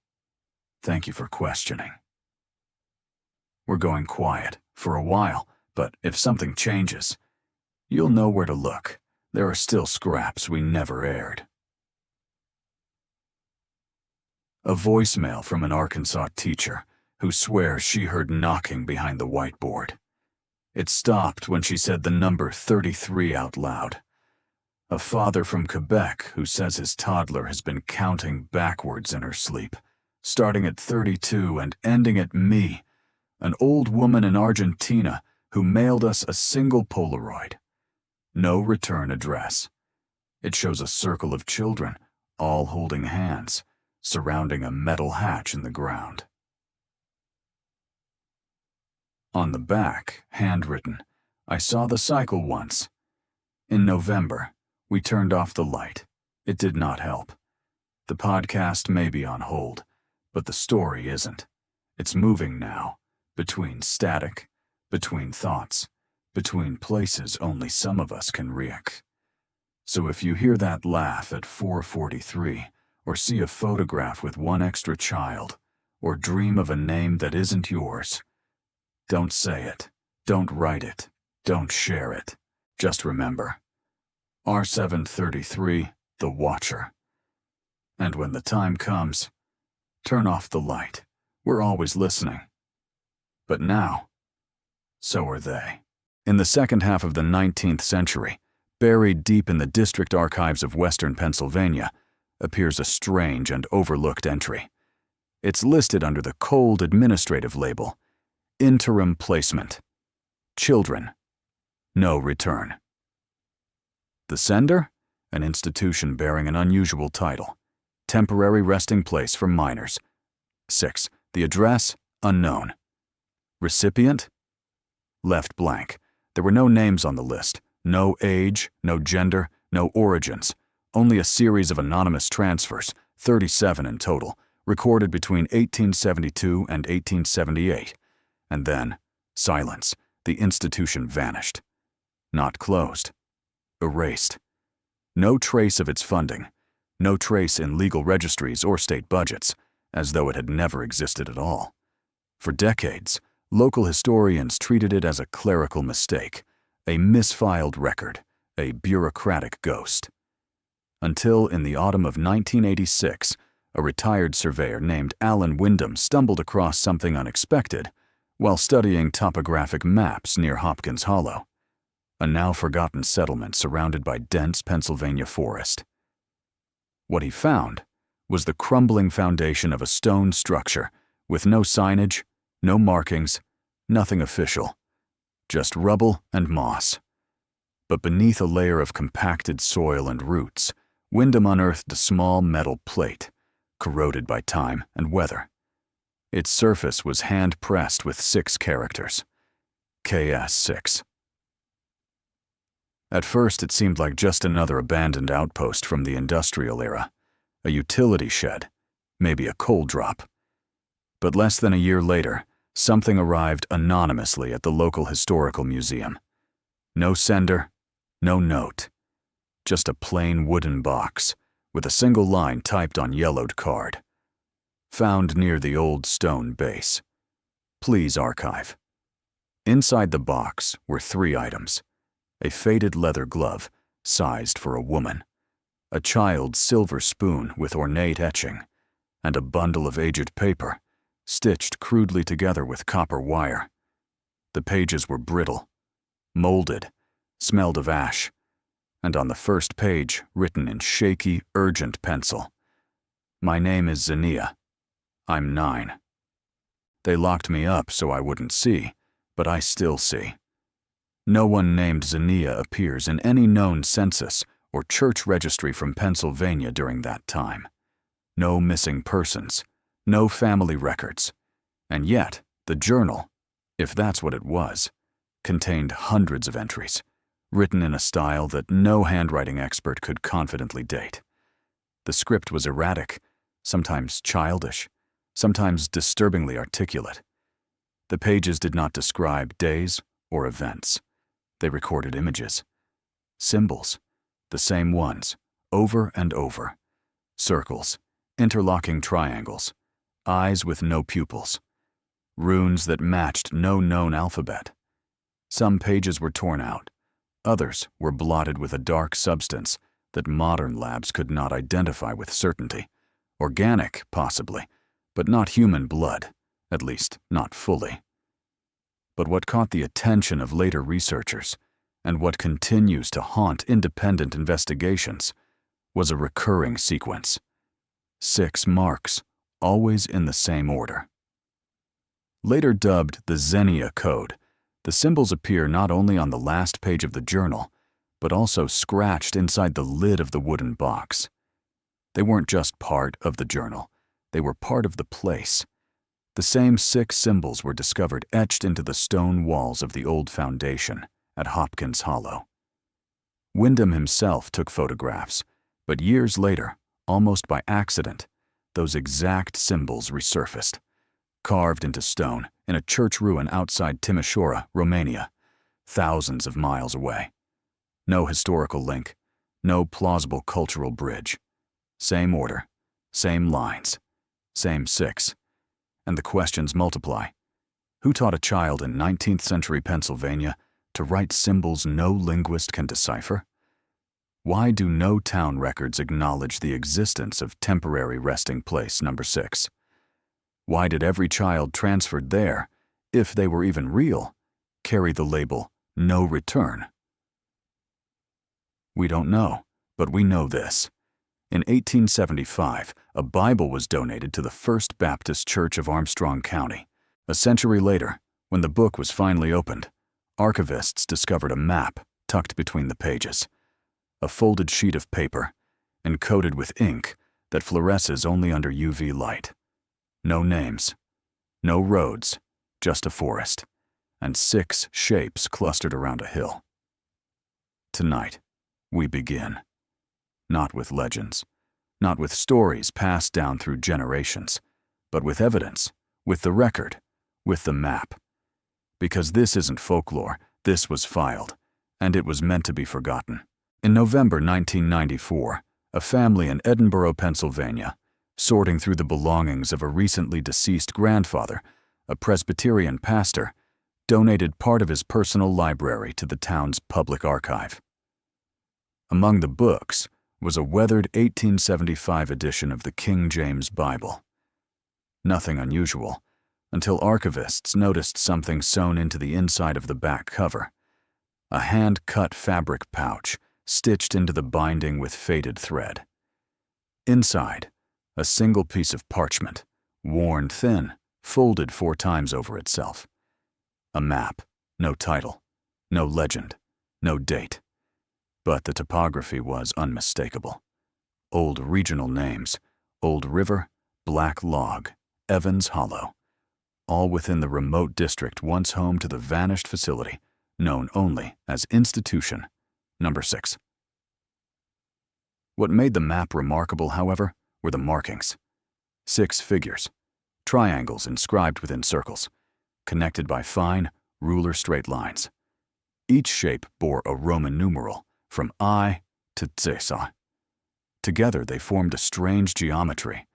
Thank you for questioning. We're going quiet for a while, but if something changes, you'll know where to look. There are still scraps we never aired. A voicemail from an Arkansas teacher who swears she heard knocking behind the whiteboard. It stopped when she said the number 33 out loud. A father from Quebec who says his toddler has been counting backwards in her sleep, starting at 32 and ending at me. An old woman in Argentina who mailed us a single Polaroid. No return address. It shows a circle of children, all holding hands, surrounding a metal hatch in the ground. On the back, handwritten, I saw the cycle once. In November, we turned off the light. It did not help. The podcast may be on hold, but the story isn't. It's moving now, between static, between thoughts, between places only some of us can react. So if you hear that laugh at 4:43, or see a photograph with one extra child, or dream of a name that isn't yours, don't say it, don't write it, don't share it. Just remember, R733, the Watcher. And when the time comes, turn off the light. We're always listening. But now, so are they. In the second half of the 19th century, buried deep in the district archives of western Pennsylvania, appears a strange and overlooked entry. It's listed under the cold administrative label, Interim Placement. Children. No return. The sender? An institution bearing an unusual title. Temporary resting place for minors. 6. The address? Unknown. Recipient? Left blank. There were no names on the list, no age, no gender, no origins. Only a series of anonymous transfers, 37 in total, recorded between 1872 and 1878. And then, silence. The institution vanished. Not closed. Erased. No trace of its funding. No trace in legal registries or state budgets, as though it had never existed at all. For decades, local historians treated it as a clerical mistake, a misfiled record, a bureaucratic ghost. Until in the autumn of 1986, a retired surveyor named Alan Wyndham stumbled across something unexpected while studying topographic maps near Hopkins Hollow, a now-forgotten settlement surrounded by dense Pennsylvania forest. What he found was the crumbling foundation of a stone structure with no signage, no markings, nothing official, just rubble and moss. But beneath a layer of compacted soil and roots, Wyndham unearthed a small metal plate, corroded by time and weather. Its surface was hand-pressed with 6 characters. KS6. At first, it seemed like just another abandoned outpost from the industrial era, a utility shed, maybe a coal drop. But less than a year later, something arrived anonymously at the local historical museum. No sender, no note. Just a plain wooden box with a single line typed on yellowed card. Found near the old stone base. Please archive. Inside the box were 3 items. A faded leather glove, sized for a woman. A child's silver spoon with ornate etching. And a bundle of aged paper, stitched crudely together with copper wire. The pages were brittle, molded, smelled of ash, and on the first page, written in shaky, urgent pencil, "My name is Zania. I'm 9. They locked me up so I wouldn't see, but I still see. No one named Zania appears in any known census or church registry from Pennsylvania during that time. No missing persons, no family records. And yet, the journal, if that's what it was, contained hundreds of entries, written in a style that no handwriting expert could confidently date. The script was erratic, sometimes childish, sometimes disturbingly articulate. The pages did not describe days or events. They recorded images, symbols, the same ones, over and over. Circles, interlocking triangles, eyes with no pupils, runes that matched no known alphabet. Some pages were torn out, others were blotted with a dark substance that modern labs could not identify with certainty. Organic, possibly, but not human blood, at least not fully. But what caught the attention of later researchers, and what continues to haunt independent investigations, was a recurring sequence. 6 marks, always in the same order. Later dubbed the Zania Code, the symbols appear not only on the last page of the journal, but also scratched inside the lid of the wooden box. They weren't just part of the journal, they were part of the place. The same 6 symbols were discovered etched into the stone walls of the old foundation at Hopkins Hollow. Wyndham himself took photographs, but years later, almost by accident, those exact symbols resurfaced, carved into stone in a church ruin outside Timișoara, Romania, thousands of miles away. No historical link, no plausible cultural bridge. Same order, same lines, same 6. And the questions multiply. Who taught a child in 19th century Pennsylvania to write symbols no linguist can decipher? Why do no town records acknowledge the existence of temporary resting place number 6? Why did every child transferred there, if they were even real, carry the label "no return"? We don't know, but we know this. In 1875, a Bible was donated to the First Baptist Church of Armstrong County. A century later, when the book was finally opened, archivists discovered a map tucked between the pages. A folded sheet of paper, encoded with ink that fluoresces only under UV light. No names, no roads, just a forest, and 6 shapes clustered around a hill. Tonight, we begin. Not with legends, not with stories passed down through generations, but with evidence, with the record, with the map. Because this isn't folklore, this was filed, and it was meant to be forgotten. In November 1994, a family in Edinburgh, Pennsylvania, sorting through the belongings of a recently deceased grandfather, a Presbyterian pastor, donated part of his personal library to the town's public archive. Among the books was a weathered 1875 edition of the King James Bible. Nothing unusual, until archivists noticed something sewn into the inside of the back cover. A hand-cut fabric pouch stitched into the binding with faded thread. Inside, a single piece of parchment, worn thin, folded 4 times over itself. A map, no title, no legend, no date. But the topography was unmistakable. Old regional names, Old River, Black Log, Evans Hollow, all within the remote district once home to the vanished facility, known only as Institution Number 6. What made the map remarkable, however, were the markings. 6 figures, triangles inscribed within circles, connected by fine, ruler-straight lines. Each shape bore a Roman numeral, from I to Tsesa. Together they formed a strange geometry,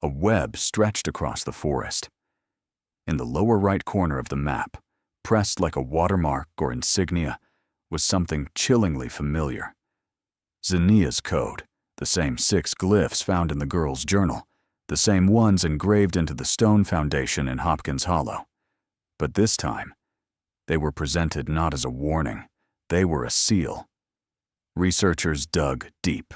a web stretched across the forest. In the lower right corner of the map, pressed like a watermark or insignia, was something chillingly familiar. Zinnia's code, the same 6 glyphs found in the girl's journal, the same ones engraved into the stone foundation in Hopkins Hollow. But this time, they were presented not as a warning, they were a seal. Researchers dug deep.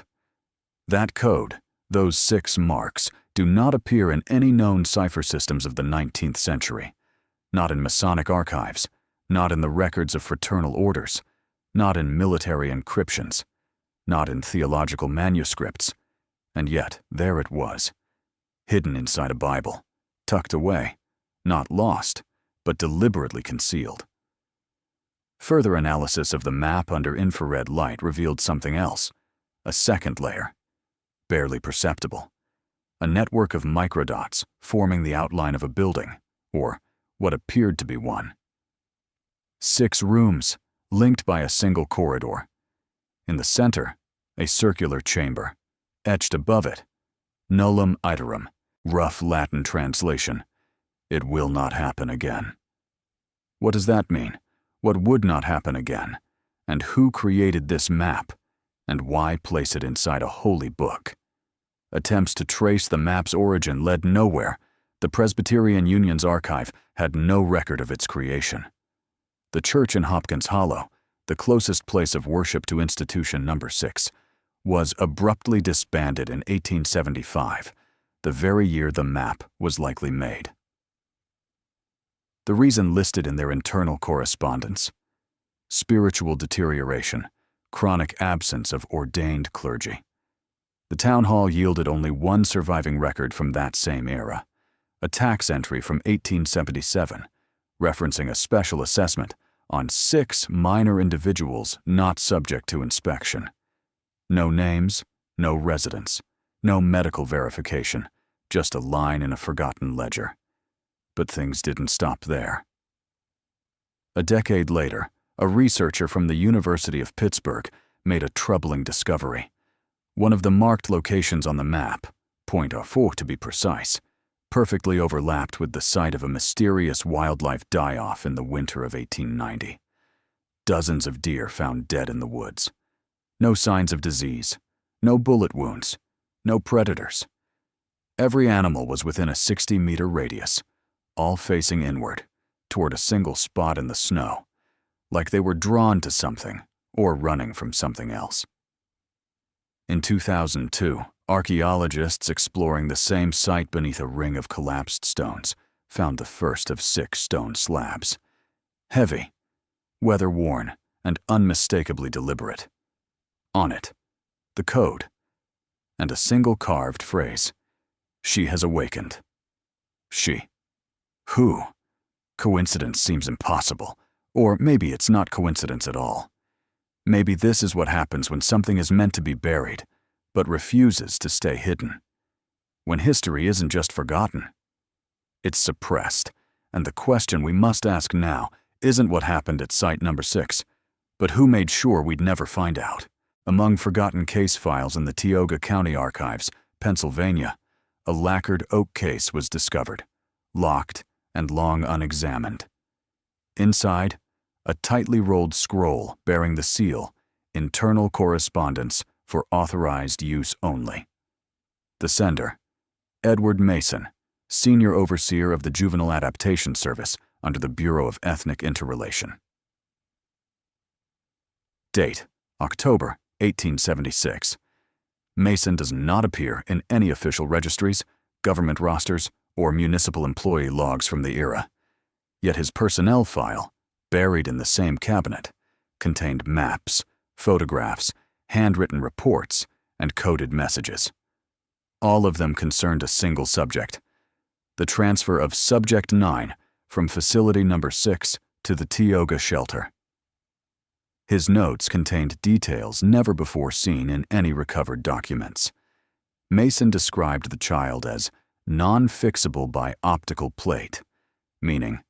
That code, those 6 marks, do not appear in any known cipher systems of the 19th century, not in Masonic archives, not in the records of fraternal orders, not in military encryptions, not in theological manuscripts, and yet there it was, hidden inside a Bible, tucked away, not lost, but deliberately concealed. Further analysis of the map under infrared light revealed something else, a second layer, barely perceptible, a network of microdots forming the outline of a building, or what appeared to be one. 6 rooms, linked by a single corridor. In the center, a circular chamber. Etched above it, nullum iterum, rough Latin translation, it will not happen again. What does that mean? What would not happen again? And who created this map? And why place it inside a holy book? Attempts to trace the map's origin led nowhere. The Presbyterian Union's archive had no record of its creation. The church in Hopkins Hollow, the closest place of worship to institution number 6, was abruptly disbanded in 1875, the very year the map was likely made. The reason listed in their internal correspondence: spiritual deterioration, chronic absence of ordained clergy. The town hall yielded only one surviving record from that same era, a tax entry from 1877, referencing a special assessment on 6 minor individuals not subject to inspection. No names, no residence, no medical verification, just a line in a forgotten ledger. But things didn't stop there. A decade later, a researcher from the University of Pittsburgh made a troubling discovery. One of the marked locations on the map, Point Arfour to be precise, perfectly overlapped with the site of a mysterious wildlife die-off in the winter of 1890. Dozens of deer found dead in the woods. No signs of disease, no bullet wounds, no predators. Every animal was within a 60-meter radius, all facing inward, toward a single spot in the snow, like they were drawn to something or running from something else. In 2002, archaeologists exploring the same site beneath a ring of collapsed stones found the first of 6 stone slabs. Heavy, weather-worn, and unmistakably deliberate. On it, the code, and a single carved phrase: "She has awakened." She. Who? Coincidence seems impossible, or maybe it's not coincidence at all. Maybe this is what happens when something is meant to be buried, but refuses to stay hidden. When history isn't just forgotten, it's suppressed, and the question we must ask now isn't what happened at site number 6, but who made sure we'd never find out. Among forgotten case files in the Tioga County Archives, Pennsylvania, a lacquered oak case was discovered, locked and long unexamined. Inside, a tightly rolled scroll bearing the seal, "Internal Correspondence for Authorized Use Only." The sender, Edward Mason, Senior Overseer of the Juvenile Adaptation Service under the Bureau of Ethnic Interrelation. Date: October 1876. Mason does not appear in any official registries, government rosters, or municipal employee logs from the era. Yet his personnel file, buried in the same cabinet, contained maps, photographs, handwritten reports, and coded messages. All of them concerned a single subject: the transfer of Subject 9 from Facility Number 6 to the Tioga shelter. His notes contained details never before seen in any recovered documents. Mason described the child as non-fixable by optical plate, meaning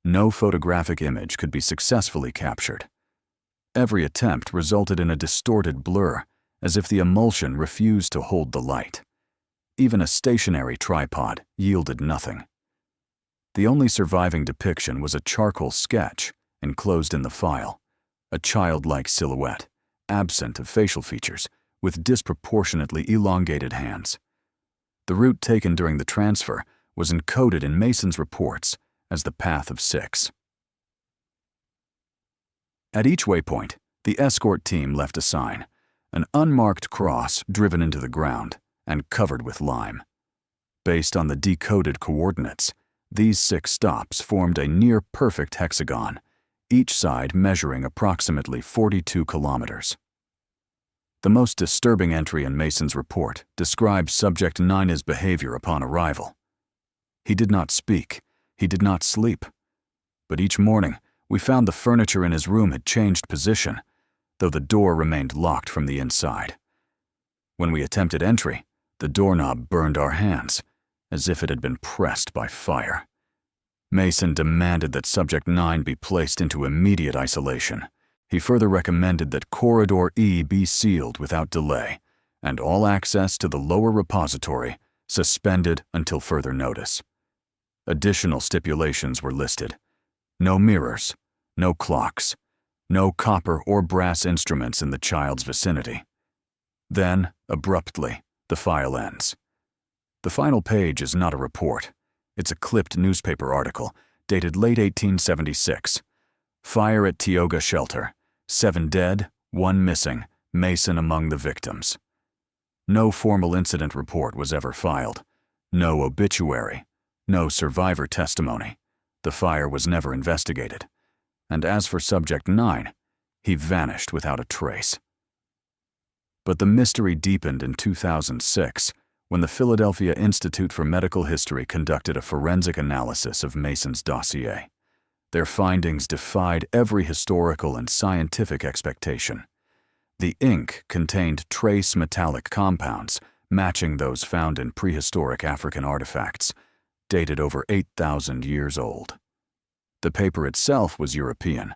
no photographic image could be successfully captured. Every attempt resulted in a distorted blur, as if the emulsion refused to hold the light. Even a stationary tripod yielded nothing. The only surviving depiction was a charcoal sketch enclosed in the file, a childlike silhouette, absent of facial features, with disproportionately elongated hands. The route taken during the transfer was encoded in Mason's reports as the Path of Six. At each waypoint, the escort team left a sign, an unmarked cross driven into the ground and covered with lime. Based on the decoded coordinates, these 6 stops formed a near-perfect hexagon, each side measuring approximately 42 kilometers. The most disturbing entry in Mason's report describes Subject 9's behavior upon arrival. He did not speak, he did not sleep. But each morning, we found the furniture in his room had changed position, though the door remained locked from the inside. When we attempted entry, the doorknob burned our hands, as if it had been pressed by fire. Mason demanded that Subject 9 be placed into immediate isolation. He further recommended that Corridor E be sealed without delay, and all access to the lower repository suspended until further notice. Additional stipulations were listed: no mirrors, no clocks, no copper or brass instruments in the child's vicinity. Then, abruptly, the file ends. The final page is not a report. It's a clipped newspaper article, dated late 1876. Fire at Tioga Shelter. 7 dead, 1 missing, Mason among the victims. No formal incident report was ever filed. No obituary. No survivor testimony. The fire was never investigated. And as for Subject 9, he vanished without a trace. But the mystery deepened in 2006 when the Philadelphia Institute for Medical History conducted a forensic analysis of Mason's dossier. Their findings defied every historical and scientific expectation. The ink contained trace metallic compounds matching those found in prehistoric African artifacts, dated over 8,000 years old. The paper itself was European,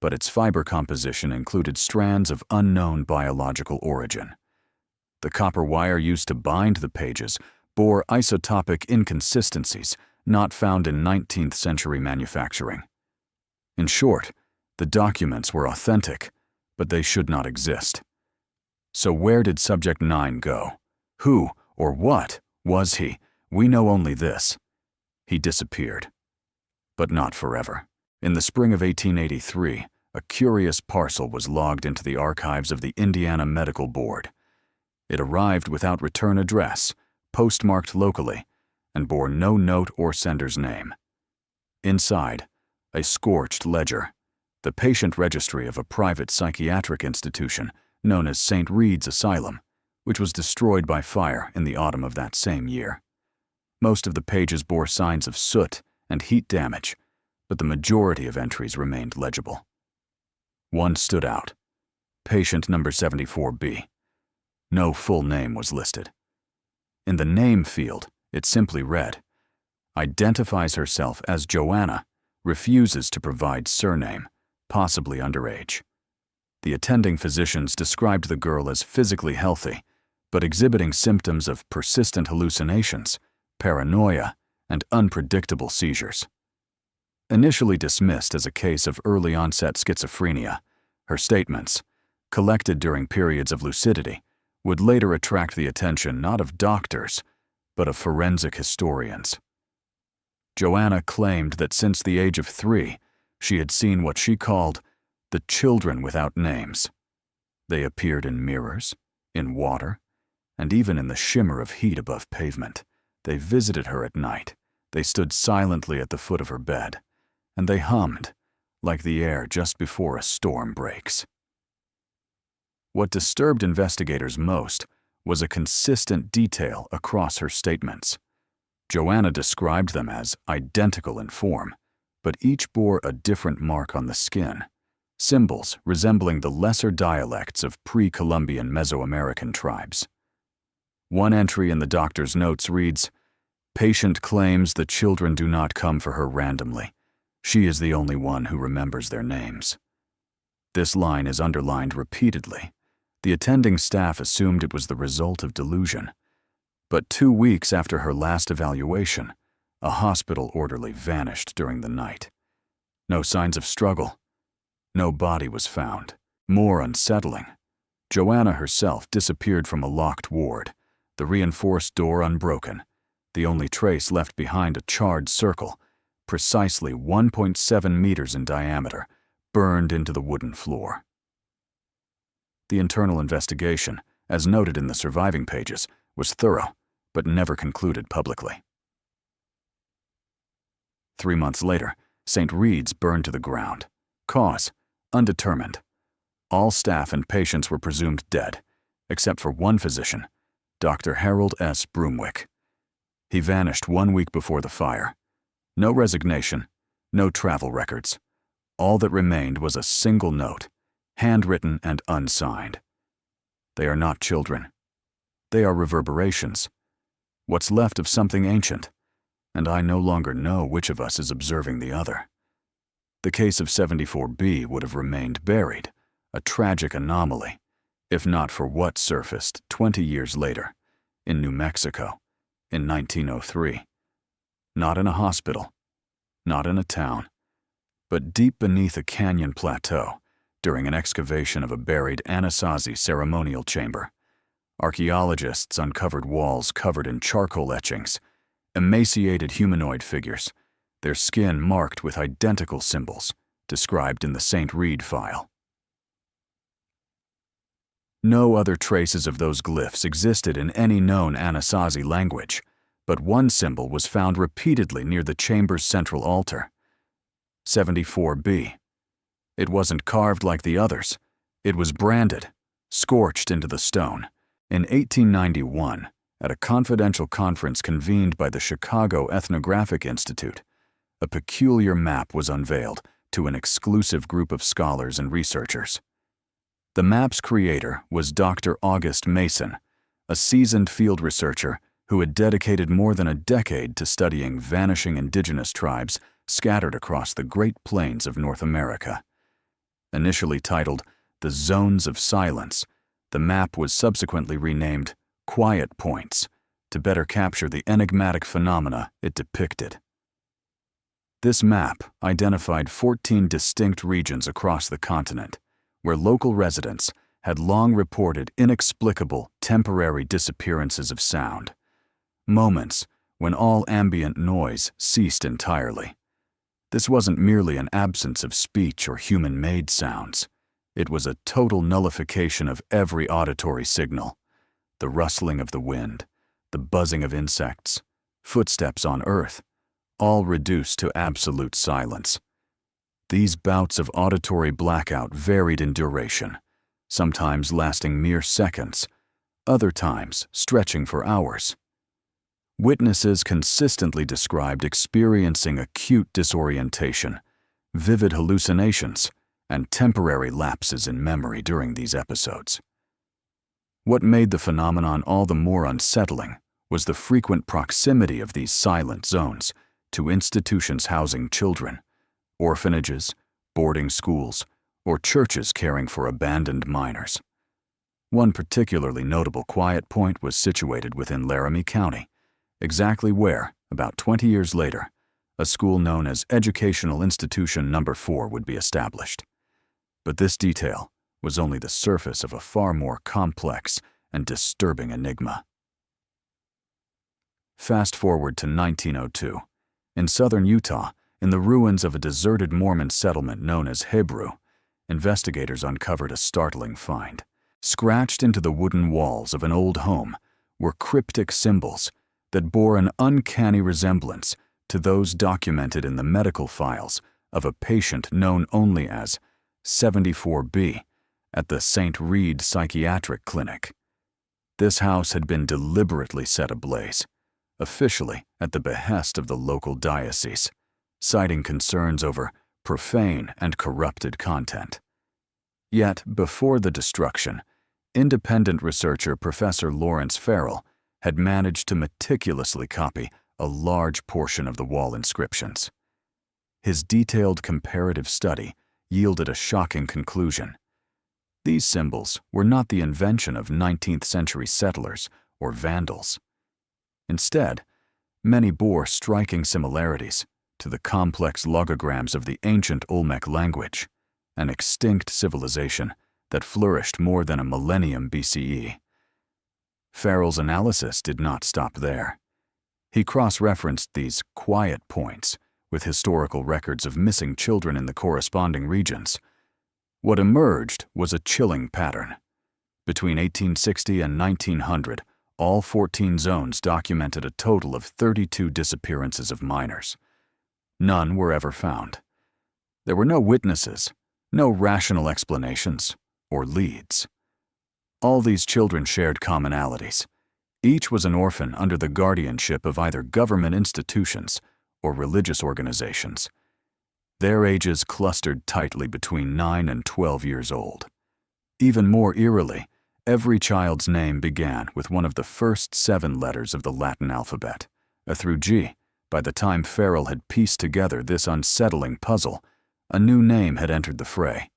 but its fiber composition included strands of unknown biological origin. The copper wire used to bind the pages bore isotopic inconsistencies not found in 19th century manufacturing. In short, the documents were authentic, but they should not exist. So where did Subject 9 go? Who, or what, was he? We know only this: he disappeared. But not forever. In the spring of 1883, a curious parcel was logged into the archives of the Indiana Medical Board. It arrived without return address, postmarked locally, and bore no note or sender's name. Inside, a scorched ledger, the patient registry of a private psychiatric institution known as St. Reed's Asylum, which was destroyed by fire in the autumn of that same year. Most of the pages bore signs of soot and heat damage, but the majority of entries remained legible. One stood out: patient number 74B. No full name was listed. In the name field, it simply read, identifies herself as Joanna, refuses to provide surname, possibly underage. The attending physicians described the girl as physically healthy, but exhibiting symptoms of persistent hallucinations, paranoia, and unpredictable seizures. Initially dismissed as a case of early-onset schizophrenia, her statements, collected during periods of lucidity, would later attract the attention not of doctors, but of forensic historians. Joanna claimed that since the age of 3, she had seen what she called the children without names. They appeared in mirrors, in water, and even in the shimmer of heat above pavement. They visited her at night. They stood silently at the foot of her bed, and they hummed, like the air just before a storm breaks. What disturbed investigators most was a consistent detail across her statements. Joanna described them as identical in form, but each bore a different mark on the skin, symbols resembling the lesser dialects of pre-Columbian Mesoamerican tribes. One entry in the doctor's notes reads, "Patient claims the children do not come for her randomly. She is the only one who remembers their names." This line is underlined repeatedly. The attending staff assumed it was the result of delusion. But 2 weeks after her last evaluation, a hospital orderly vanished during the night. No signs of struggle. No body was found. More unsettling, Joanna herself disappeared from a locked ward, the reinforced door unbroken, the only trace left behind a charred circle, precisely 1.7 meters in diameter, burned into the wooden floor. The internal investigation, as noted in the surviving pages, was thorough, but never concluded publicly. 3 months later, St. Reed's burned to the ground. Cause: undetermined. All staff and patients were presumed dead, except for one physician, Dr. Harold S. Broomwick. He vanished 1 week before the fire. No resignation, no travel records. All that remained was a single note, handwritten and unsigned. They are not children. They are reverberations. What's left of something ancient, and I no longer know which of us is observing the other. The case of 74B would have remained buried, a tragic anomaly, if not for what surfaced 20 years later, in New Mexico, in 1903. Not in a hospital, not in a town, but deep beneath a canyon plateau, during an excavation of a buried Anasazi ceremonial chamber. Archaeologists uncovered walls covered in charcoal etchings, emaciated humanoid figures, their skin marked with identical symbols, described in the St. Reed file. No other traces of those glyphs existed in any known Anasazi language, but one symbol was found repeatedly near the chamber's central altar. 74B. It wasn't carved like the others. It was branded, scorched into the stone. In 1891, at a confidential conference convened by the Chicago Ethnographic Institute, a peculiar map was unveiled to an exclusive group of scholars and researchers. The map's creator was Dr. August Mason, a seasoned field researcher who had dedicated more than a decade to studying vanishing indigenous tribes scattered across the Great Plains of North America. Initially titled The Zones of Silence, the map was subsequently renamed Quiet Points to better capture the enigmatic phenomena it depicted. This map identified 14 distinct regions across the continent, where local residents had long reported inexplicable temporary disappearances of sound, moments when all ambient noise ceased entirely. This wasn't merely an absence of speech or human-made sounds. It was a total nullification of every auditory signal: the rustling of the wind, the buzzing of insects, footsteps on earth, all reduced to absolute silence. These bouts of auditory blackout varied in duration, sometimes lasting mere seconds, other times stretching for hours. Witnesses consistently described experiencing acute disorientation, vivid hallucinations, and temporary lapses in memory during these episodes. What made the phenomenon all the more unsettling was the frequent proximity of these silent zones to institutions housing children, orphanages, boarding schools, or churches caring for abandoned minors. One particularly notable quiet point was situated within Laramie County, exactly where, about 20 years later, a school known as Educational Institution No. 4 would be established. But this detail was only the surface of a far more complex and disturbing enigma. Fast forward to 1902. In southern Utah, in the ruins of a deserted Mormon settlement known as Hebrew, investigators uncovered a startling find. Scratched into the wooden walls of an old home were cryptic symbols that bore an uncanny resemblance to those documented in the medical files of a patient known only as 74B at the St. Reed Psychiatric Clinic. This house had been deliberately set ablaze, officially at the behest of the local diocese, citing concerns over profane and corrupted content. Yet, before the destruction, independent researcher Professor Lawrence Farrell had managed to meticulously copy a large portion of the wall inscriptions. His detailed comparative study yielded a shocking conclusion. These symbols were not the invention of 19th-century settlers or vandals. Instead, many bore striking similarities to the complex logograms of the ancient Olmec language, an extinct civilization that flourished more than a millennium BCE. Farrell's analysis did not stop there. He cross-referenced these quiet points with historical records of missing children in the corresponding regions. What emerged was a chilling pattern. Between 1860 and 1900, all 14 zones documented a total of 32 disappearances of minors. None were ever found. There were no witnesses, no rational explanations, or leads. All these children shared commonalities. Each was an orphan under the guardianship of either government institutions or religious organizations. Their ages clustered tightly between 9 and 12 years old. Even more eerily, every child's name began with one of the first 7 letters of the Latin alphabet, A through G. By the time Farrell had pieced together this unsettling puzzle, a new name had entered the fray.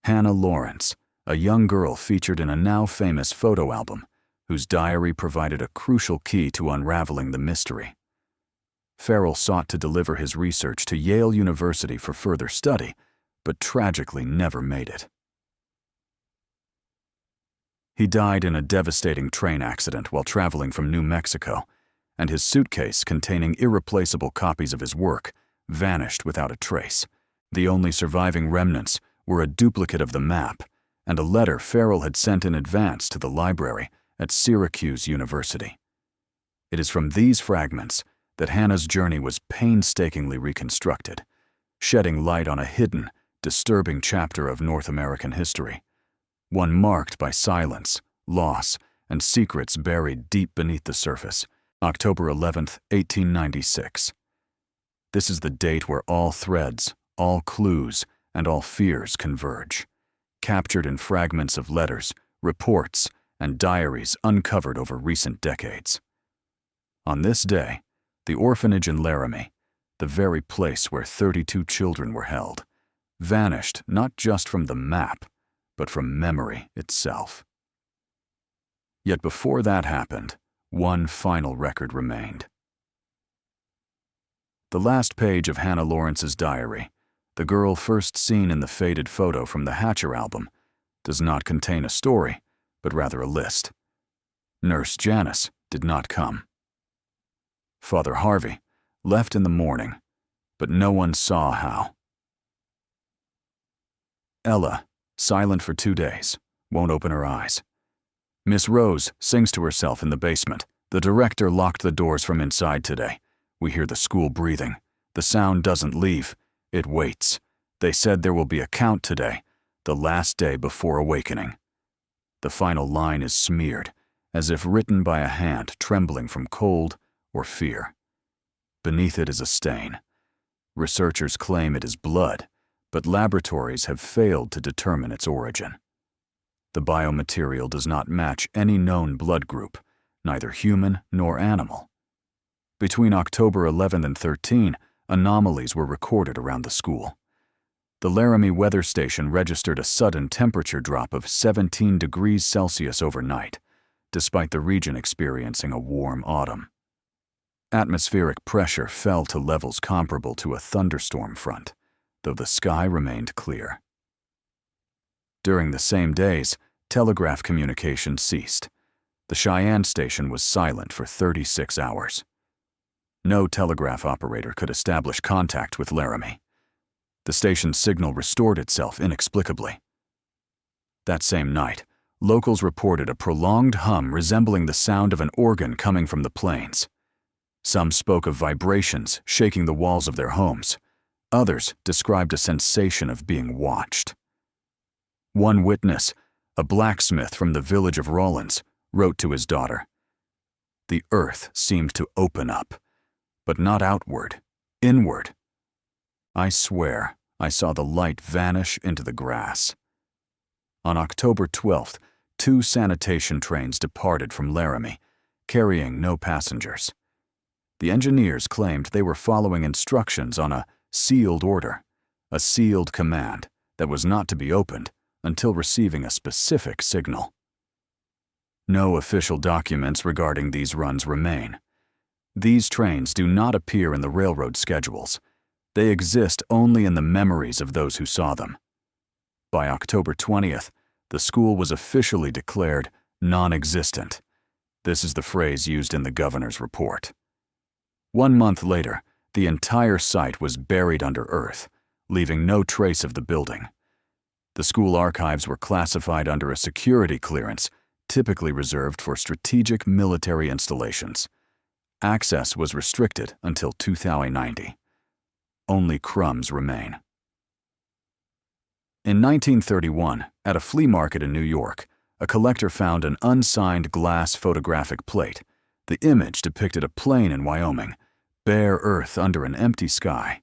Hannah Lawrence, a young girl featured in a now famous photo album, whose diary provided a crucial key to unraveling the mystery. Farrell sought to deliver his research to Yale University for further study, but tragically never made it. He died in a devastating train accident while traveling from New Mexico, and his suitcase containing irreplaceable copies of his work vanished without a trace. The only surviving remnants were a duplicate of the map and a letter Farrell had sent in advance to the library at Syracuse University. It is from these fragments that Hannah's journey was painstakingly reconstructed, shedding light on a hidden, disturbing chapter of North American history, one marked by silence, loss, and secrets buried deep beneath the surface. October 11, 1896. This is the date where all threads, all clues, and all fears converge, captured in fragments of letters, reports, and diaries uncovered over recent decades. On this day, the orphanage in Laramie, the very place where 32 children were held, vanished not just from the map, but from memory itself. Yet before that happened, one final record remained. The last page of Hannah Lawrence's diary, the girl first seen in the faded photo from the Hatcher album, does not contain a story, but rather a list. Nurse Janice did not come. Father Harvey left in the morning, but no one saw how. Ella, silent for 2 days, won't open her eyes. Miss Rose sings to herself in the basement. The director locked the doors from inside today. We hear the school breathing. The sound doesn't leave. It waits. They said there will be a count today, the last day before awakening. The final line is smeared, as if written by a hand trembling from cold or fear. Beneath it is a stain. Researchers claim it is blood, but laboratories have failed to determine its origin. The biomaterial does not match any known blood group, neither human nor animal. Between October 11 and 13, anomalies were recorded around the school. The Laramie weather station registered a sudden temperature drop of 17 degrees Celsius overnight, despite the region experiencing a warm autumn. Atmospheric pressure fell to levels comparable to a thunderstorm front, though the sky remained clear. During the same days, telegraph communication ceased. The Cheyenne station was silent for 36 hours. No telegraph operator could establish contact with Laramie. The station's signal restored itself inexplicably. That same night, locals reported a prolonged hum resembling the sound of an organ coming from the plains. Some spoke of vibrations shaking the walls of their homes. Others described a sensation of being watched. One witness, a blacksmith from the village of Rawlins, wrote to his daughter, "The earth seemed to open up, but not outward, inward. I swear I saw the light vanish into the grass." On October 12th, 2 sanitation trains departed from Laramie, carrying no passengers. The engineers claimed they were following instructions on a sealed order, a sealed command that was not to be opened until receiving a specific signal. No official documents regarding these runs remain. These trains do not appear in the railroad schedules. They exist only in the memories of those who saw them. By October 20th, the school was officially declared non-existent. This is the phrase used in the governor's report. 1 month later, the entire site was buried under earth, leaving no trace of the building. The school archives were classified under a security clearance typically reserved for strategic military installations. Access was restricted until 2090. Only crumbs remain. In 1931, at a flea market in New York, a collector found an unsigned glass photographic plate. The image depicted a plain in Wyoming, bare earth under an empty sky.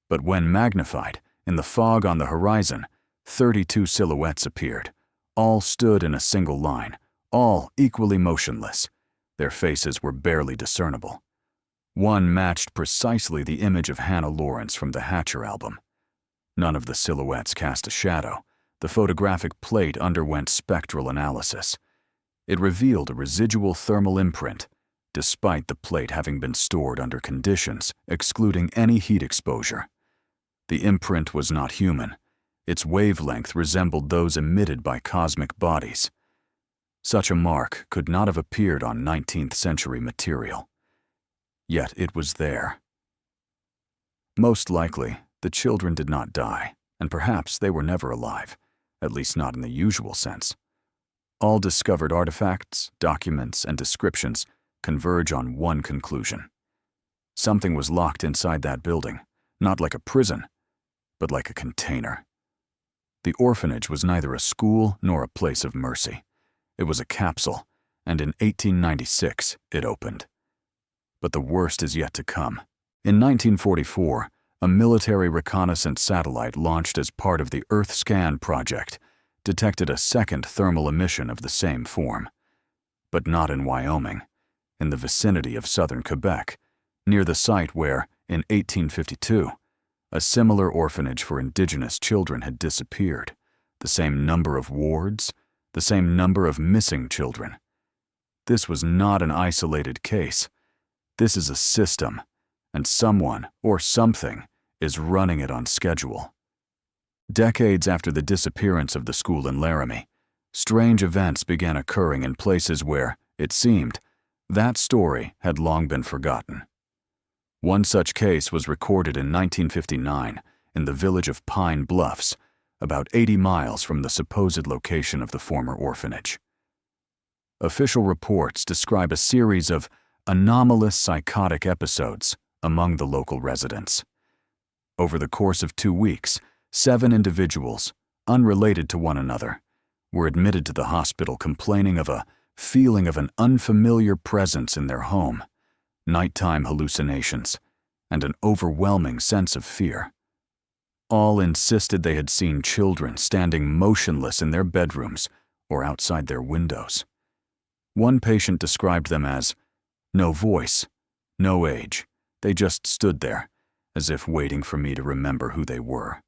But when magnified, in the fog on the horizon, 32 silhouettes appeared. All stood in a single line, all equally motionless. Their faces were barely discernible. One matched precisely the image of Hannah Lawrence from the Hatcher album. None of the silhouettes cast a shadow. The photographic plate underwent spectral analysis. It revealed a residual thermal imprint, despite the plate having been stored under conditions excluding any heat exposure. The imprint was not human. Its wavelength resembled those emitted by cosmic bodies. Such a mark could not have appeared on 19th century material. Yet it was there. Most likely, the children did not die, and perhaps they were never alive, at least not in the usual sense. All discovered artifacts, documents, and descriptions converge on one conclusion. Something was locked inside that building, not like a prison, but like a container. The orphanage was neither a school nor a place of mercy. It was a capsule, and in 1896 it opened. But the worst is yet to come. In 1944, a military reconnaissance satellite launched as part of the Earth Scan project detected a second thermal emission of the same form. But not in Wyoming, in the vicinity of southern Quebec, near the site where, in 1852, a similar orphanage for indigenous children had disappeared, the same number of wards, the same number of missing children. This was not an isolated case. This is a system, and someone or something is running it on schedule. Decades after the disappearance of the school in Laramie, strange events began occurring in places where, it seemed, that story had long been forgotten. One such case was recorded in 1959 in the village of Pine Bluffs, about 80 miles from the supposed location of the former orphanage. Official reports describe a series of anomalous psychotic episodes among the local residents. Over the course of 2 weeks, 7 individuals, unrelated to one another, were admitted to the hospital complaining of a feeling of an unfamiliar presence in their home, nighttime hallucinations, and an overwhelming sense of fear. All insisted they had seen children standing motionless in their bedrooms or outside their windows. One patient described them as no voice, no age. They just stood there, as if waiting for me to remember who they were.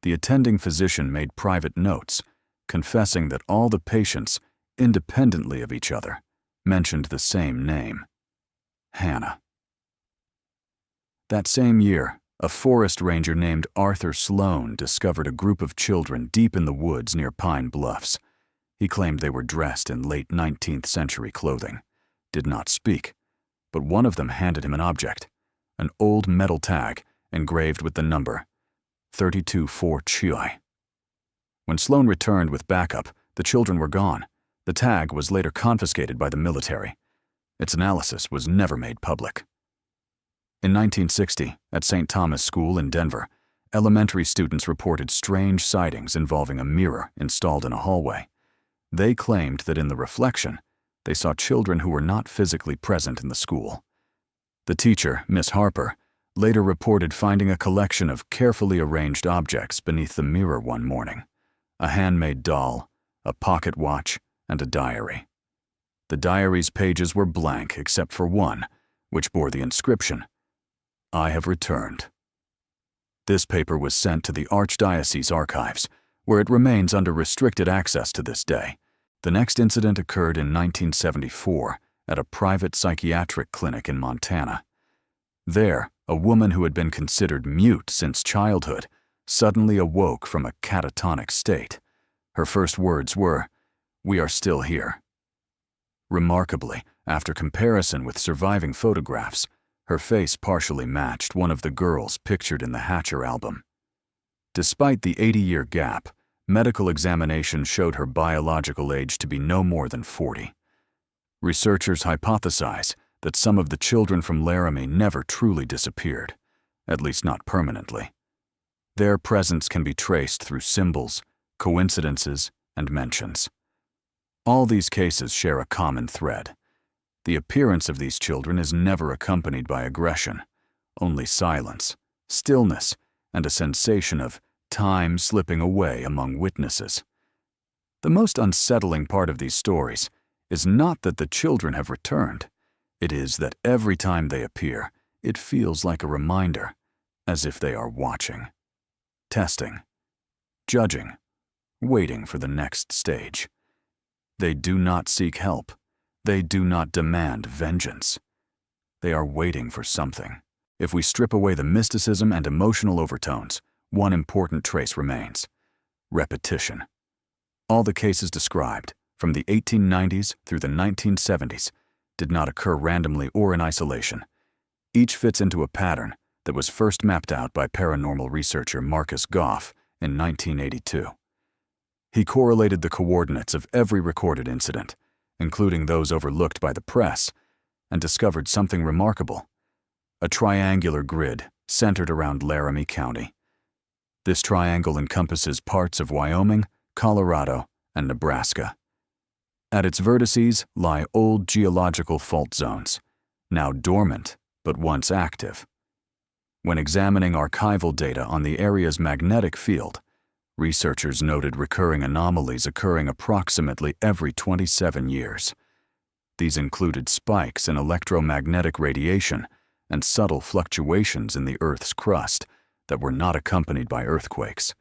The attending physician made private notes, confessing that all the patients, independently of each other, mentioned the same name: Hannah. That same year, a forest ranger named Arthur Sloan discovered a group of children deep in the woods near Pine Bluffs. He claimed they were dressed in late 19th century clothing, did not speak, but one of them handed him an object, an old metal tag engraved with the number 32-4 Cheyenne. When Sloan returned with backup, the children were gone. The tag was later confiscated by the military. Its analysis was never made public. In 1960, at St. Thomas School in Denver, elementary students reported strange sightings involving a mirror installed in a hallway. They claimed that in the reflection, they saw children who were not physically present in the school. The teacher, Miss Harper, later reported finding a collection of carefully arranged objects beneath the mirror one morning: a handmade doll, a pocket watch, and a diary. The diary's pages were blank except for one, which bore the inscription, "I have returned." This paper was sent to the Archdiocese archives, where it remains under restricted access to this day. The next incident occurred in 1974 at a private psychiatric clinic in Montana. There, a woman who had been considered mute since childhood suddenly awoke from a catatonic state. Her first words were, "We are still here." Remarkably, after comparison with surviving photographs, her face partially matched one of the girls pictured in the Hatcher album. Despite the 80-year gap, medical examination showed her biological age to be no more than 40. Researchers hypothesize that some of the children from Laramie never truly disappeared, at least not permanently. Their presence can be traced through symbols, coincidences, and mentions. All these cases share a common thread. The appearance of these children is never accompanied by aggression, only silence, stillness, and a sensation of time slipping away among witnesses. The most unsettling part of these stories is not that the children have returned. It is that every time they appear, it feels like a reminder, as if they are watching, testing, judging, waiting for the next stage. They do not seek help. They do not demand vengeance. They are waiting for something. If we strip away the mysticism and emotional overtones, one important trace remains: repetition. All the cases described, from the 1890s through the 1970s, did not occur randomly or in isolation. Each fits into a pattern that was first mapped out by paranormal researcher Marcus Goff in 1982. He correlated the coordinates of every recorded incident, including those overlooked by the press, and discovered something remarkable: a triangular grid centered around Laramie County. This triangle encompasses parts of Wyoming, Colorado, and Nebraska. At its vertices lie old geological fault zones, now dormant but once active. When examining archival data on the area's magnetic field, researchers noted recurring anomalies occurring approximately every 27 years. These included spikes in electromagnetic radiation and subtle fluctuations in the Earth's crust that were not accompanied by earthquakes.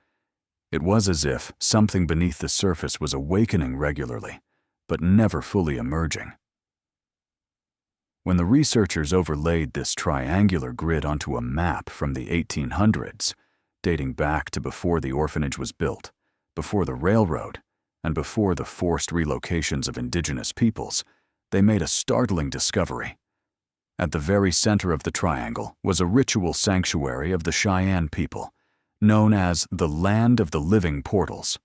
It was as if something beneath the surface was awakening regularly, but never fully emerging. When the researchers overlaid this triangular grid onto a map from the 1800s, dating back to before the orphanage was built, before the railroad, and before the forced relocations of indigenous peoples, they made a startling discovery. At the very center of the triangle was a ritual sanctuary of the Cheyenne people, known as the Land of the Living Portals.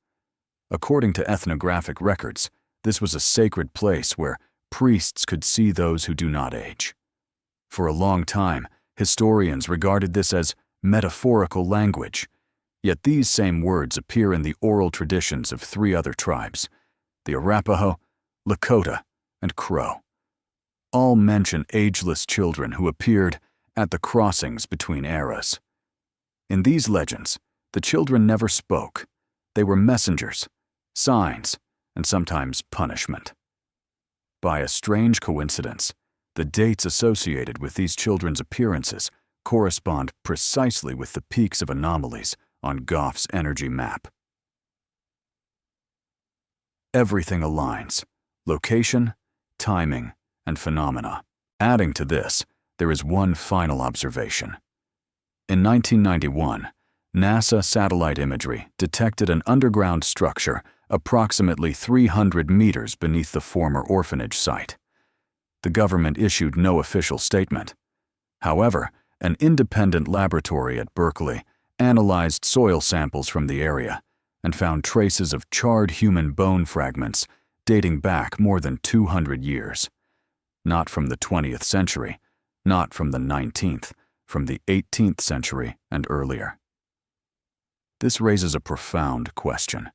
According to ethnographic records, this was a sacred place where priests could see those who do not age. For a long time, historians regarded this as metaphorical language, yet these same words appear in the oral traditions of three other tribes: the Arapaho, Lakota, and Crow. All mention ageless children who appeared at the crossings between eras. In these legends, the children never spoke. They were messengers, signs, and sometimes punishment. By a strange coincidence, the dates associated with these children's appearances correspond precisely with the peaks of anomalies on Goff's energy map. Everything aligns: location, timing, and phenomena. Adding to this, there is one final observation. In 1991, NASA satellite imagery detected an underground structure approximately 300 meters beneath the former orphanage site. The government issued no official statement. However, an independent laboratory at Berkeley analyzed soil samples from the area and found traces of charred human bone fragments dating back more than 200 years. Not from the 20th century, not from the 19th, from the 18th century and earlier. This raises a profound question.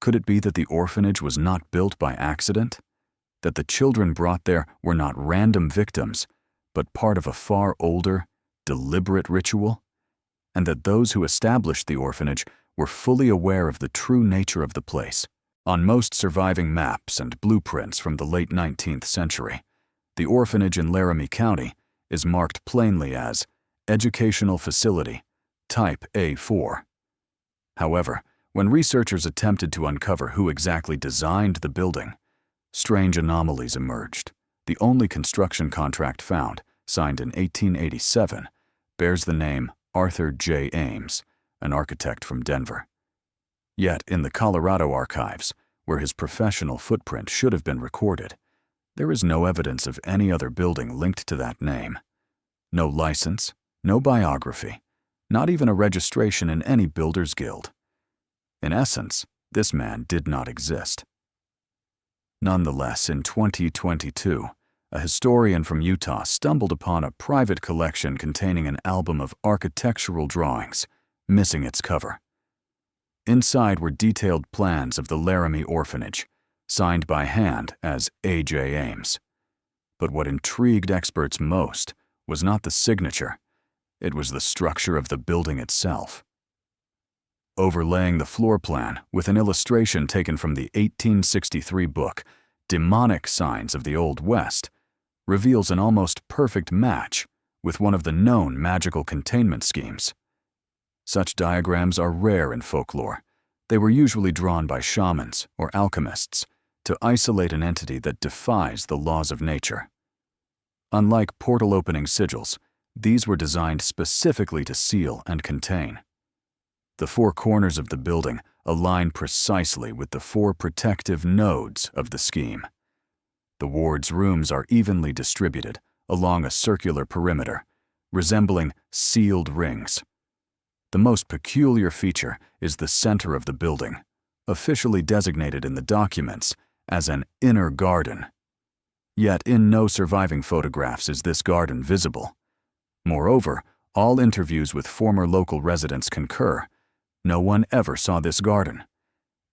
Could it be that the orphanage was not built by accident? That the children brought there were not random victims, but part of a far older, deliberate ritual? And that those who established the orphanage were fully aware of the true nature of the place, On most surviving maps and blueprints from the late 19th century, the orphanage in Laramie County is marked plainly as Educational Facility, Type A4. However, when researchers attempted to uncover who exactly designed the building, strange anomalies emerged. The only construction contract found, signed in 1887, bears the name Arthur J. Ames, an architect from Denver. Yet, in the Colorado archives, where his professional footprint should have been recorded, there is no evidence of any other building linked to that name. No license, no biography, not even a registration in any builder's guild. In essence, this man did not exist. Nonetheless, in 2022, a historian from Utah stumbled upon a private collection containing an album of architectural drawings, missing its cover. Inside were detailed plans of the Laramie Orphanage, signed by hand as A.J. Ames. But what intrigued experts most was not the signature, it was the structure of the building itself. Overlaying the floor plan with an illustration taken from the 1863 book, Demonic Signs of the Old West, reveals an almost perfect match with one of the known magical containment schemes. Such diagrams are rare in folklore. They were usually drawn by shamans or alchemists to isolate an entity that defies the laws of nature. Unlike portal-opening sigils, these were designed specifically to seal and contain. The four corners of the building align precisely with the four protective nodes of the scheme. The ward's rooms are evenly distributed along a circular perimeter, resembling sealed rings. The most peculiar feature is the center of the building, officially designated in the documents as an inner garden. Yet in no surviving photographs is this garden visible. Moreover, all interviews with former local residents concur. No one ever saw this garden.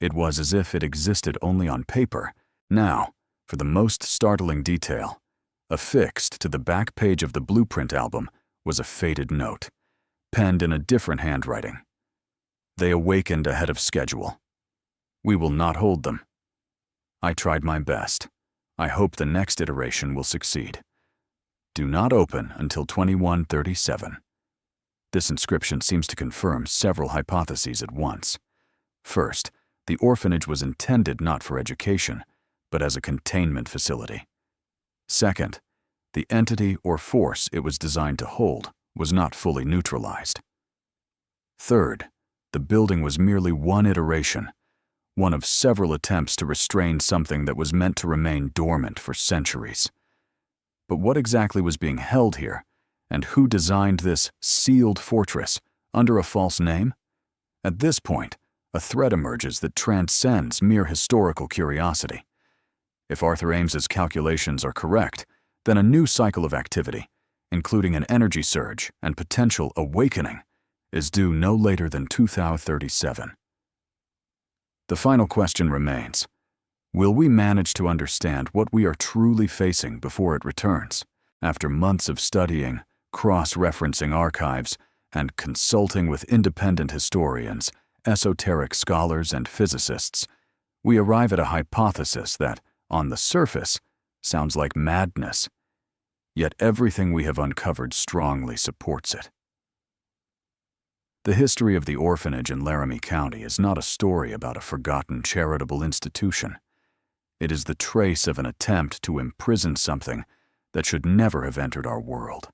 It was as if it existed only on paper. Now, for the most startling detail, affixed to the back page of the blueprint album was a faded note, penned in a different handwriting. They awakened ahead of schedule. We will not hold them. I tried my best. I hope the next iteration will succeed. Do not open until 2137. This inscription seems to confirm several hypotheses at once. First, the orphanage was intended not for education, but as a containment facility. Second, the entity or force it was designed to hold was not fully neutralized. Third, the building was merely one iteration, one of several attempts to restrain something that was meant to remain dormant for centuries. But what exactly was being held here, and who designed this sealed fortress under a false name? At this point, a threat emerges that transcends mere historical curiosity. If Arthur Ames's calculations are correct, then a new cycle of activity, including an energy surge and potential awakening, is due no later than 2037. The final question remains: will we manage to understand what we are truly facing before it returns? After months of studying, cross-referencing archives, and consulting with independent historians, esoteric scholars, and physicists, we arrive at a hypothesis that, on the surface, sounds like madness. Yet everything we have uncovered strongly supports it. The history of the orphanage in Laramie County is not a story about a forgotten charitable institution. It is the trace of an attempt to imprison something that should never have entered our world.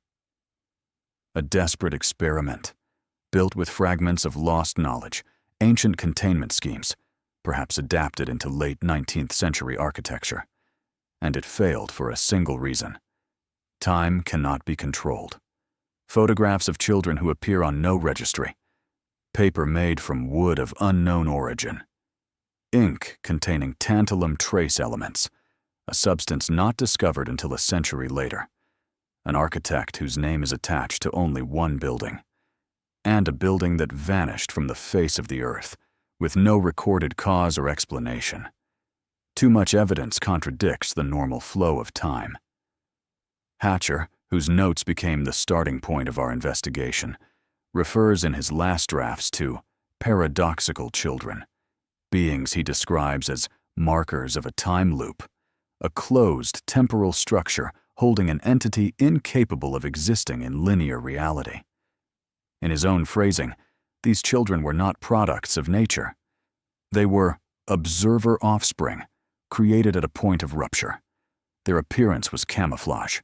A desperate experiment, built with fragments of lost knowledge, ancient containment schemes, perhaps adapted into late 19th century architecture. And it failed for a single reason. Time cannot be controlled. Photographs of children who appear on no registry. Paper made from wood of unknown origin. Ink containing tantalum trace elements, a substance not discovered until a century later. An architect whose name is attached to only one building. And a building that vanished from the face of the earth, with no recorded cause or explanation. Too much evidence contradicts the normal flow of time. Hatcher, whose notes became the starting point of our investigation, refers in his last drafts to paradoxical children, beings he describes as markers of a time loop, a closed temporal structure holding an entity incapable of existing in linear reality. In his own phrasing, these children were not products of nature. They were observer offspring, created at a point of rupture. Their appearance was camouflage.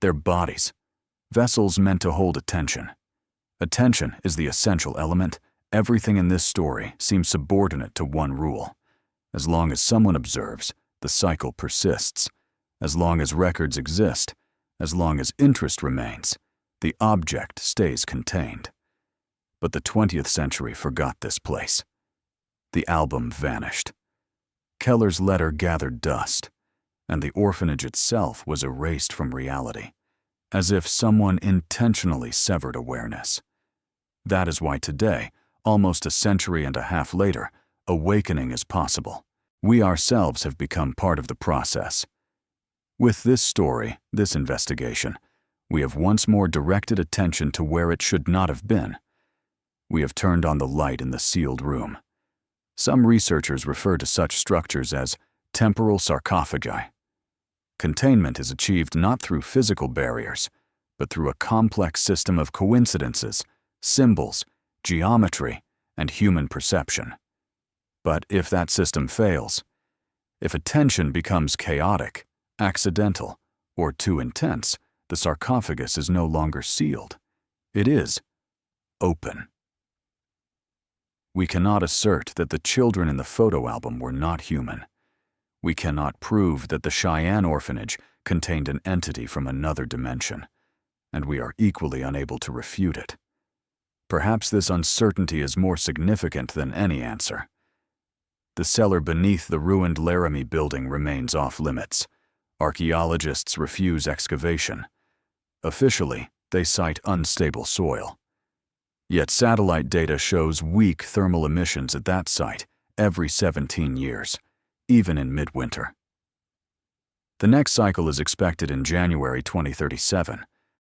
Their bodies, vessels meant to hold attention. Attention is the essential element. Everything in this story seems subordinate to one rule. As long as someone observes, the cycle persists. As long as records exist, as long as interest remains, the object stays contained. But the 20th century forgot this place. The album vanished. Keller's letter gathered dust, and the orphanage itself was erased from reality, as if someone intentionally severed awareness. That is why today, almost a century and a half later, awakening is possible. We ourselves have become part of the process. With this story, this investigation, we have once more directed attention to where it should not have been. We have turned on the light in the sealed room. Some researchers refer to such structures as temporal sarcophagi. Containment is achieved not through physical barriers, but through a complex system of coincidences, symbols, geometry, and human perception. But if that system fails, if attention becomes chaotic, accidental, or too intense, the sarcophagus is no longer sealed. It is open. We cannot assert that the children in the photo album were not human. We cannot prove that the Cheyenne orphanage contained an entity from another dimension, and we are equally unable to refute it. Perhaps this uncertainty is more significant than any answer. The cellar beneath the ruined Laramie building remains off-limits. Archaeologists refuse excavation. Officially, they cite unstable soil. Yet satellite data shows weak thermal emissions at that site every 17 years, even in midwinter. The next cycle is expected in January 2037,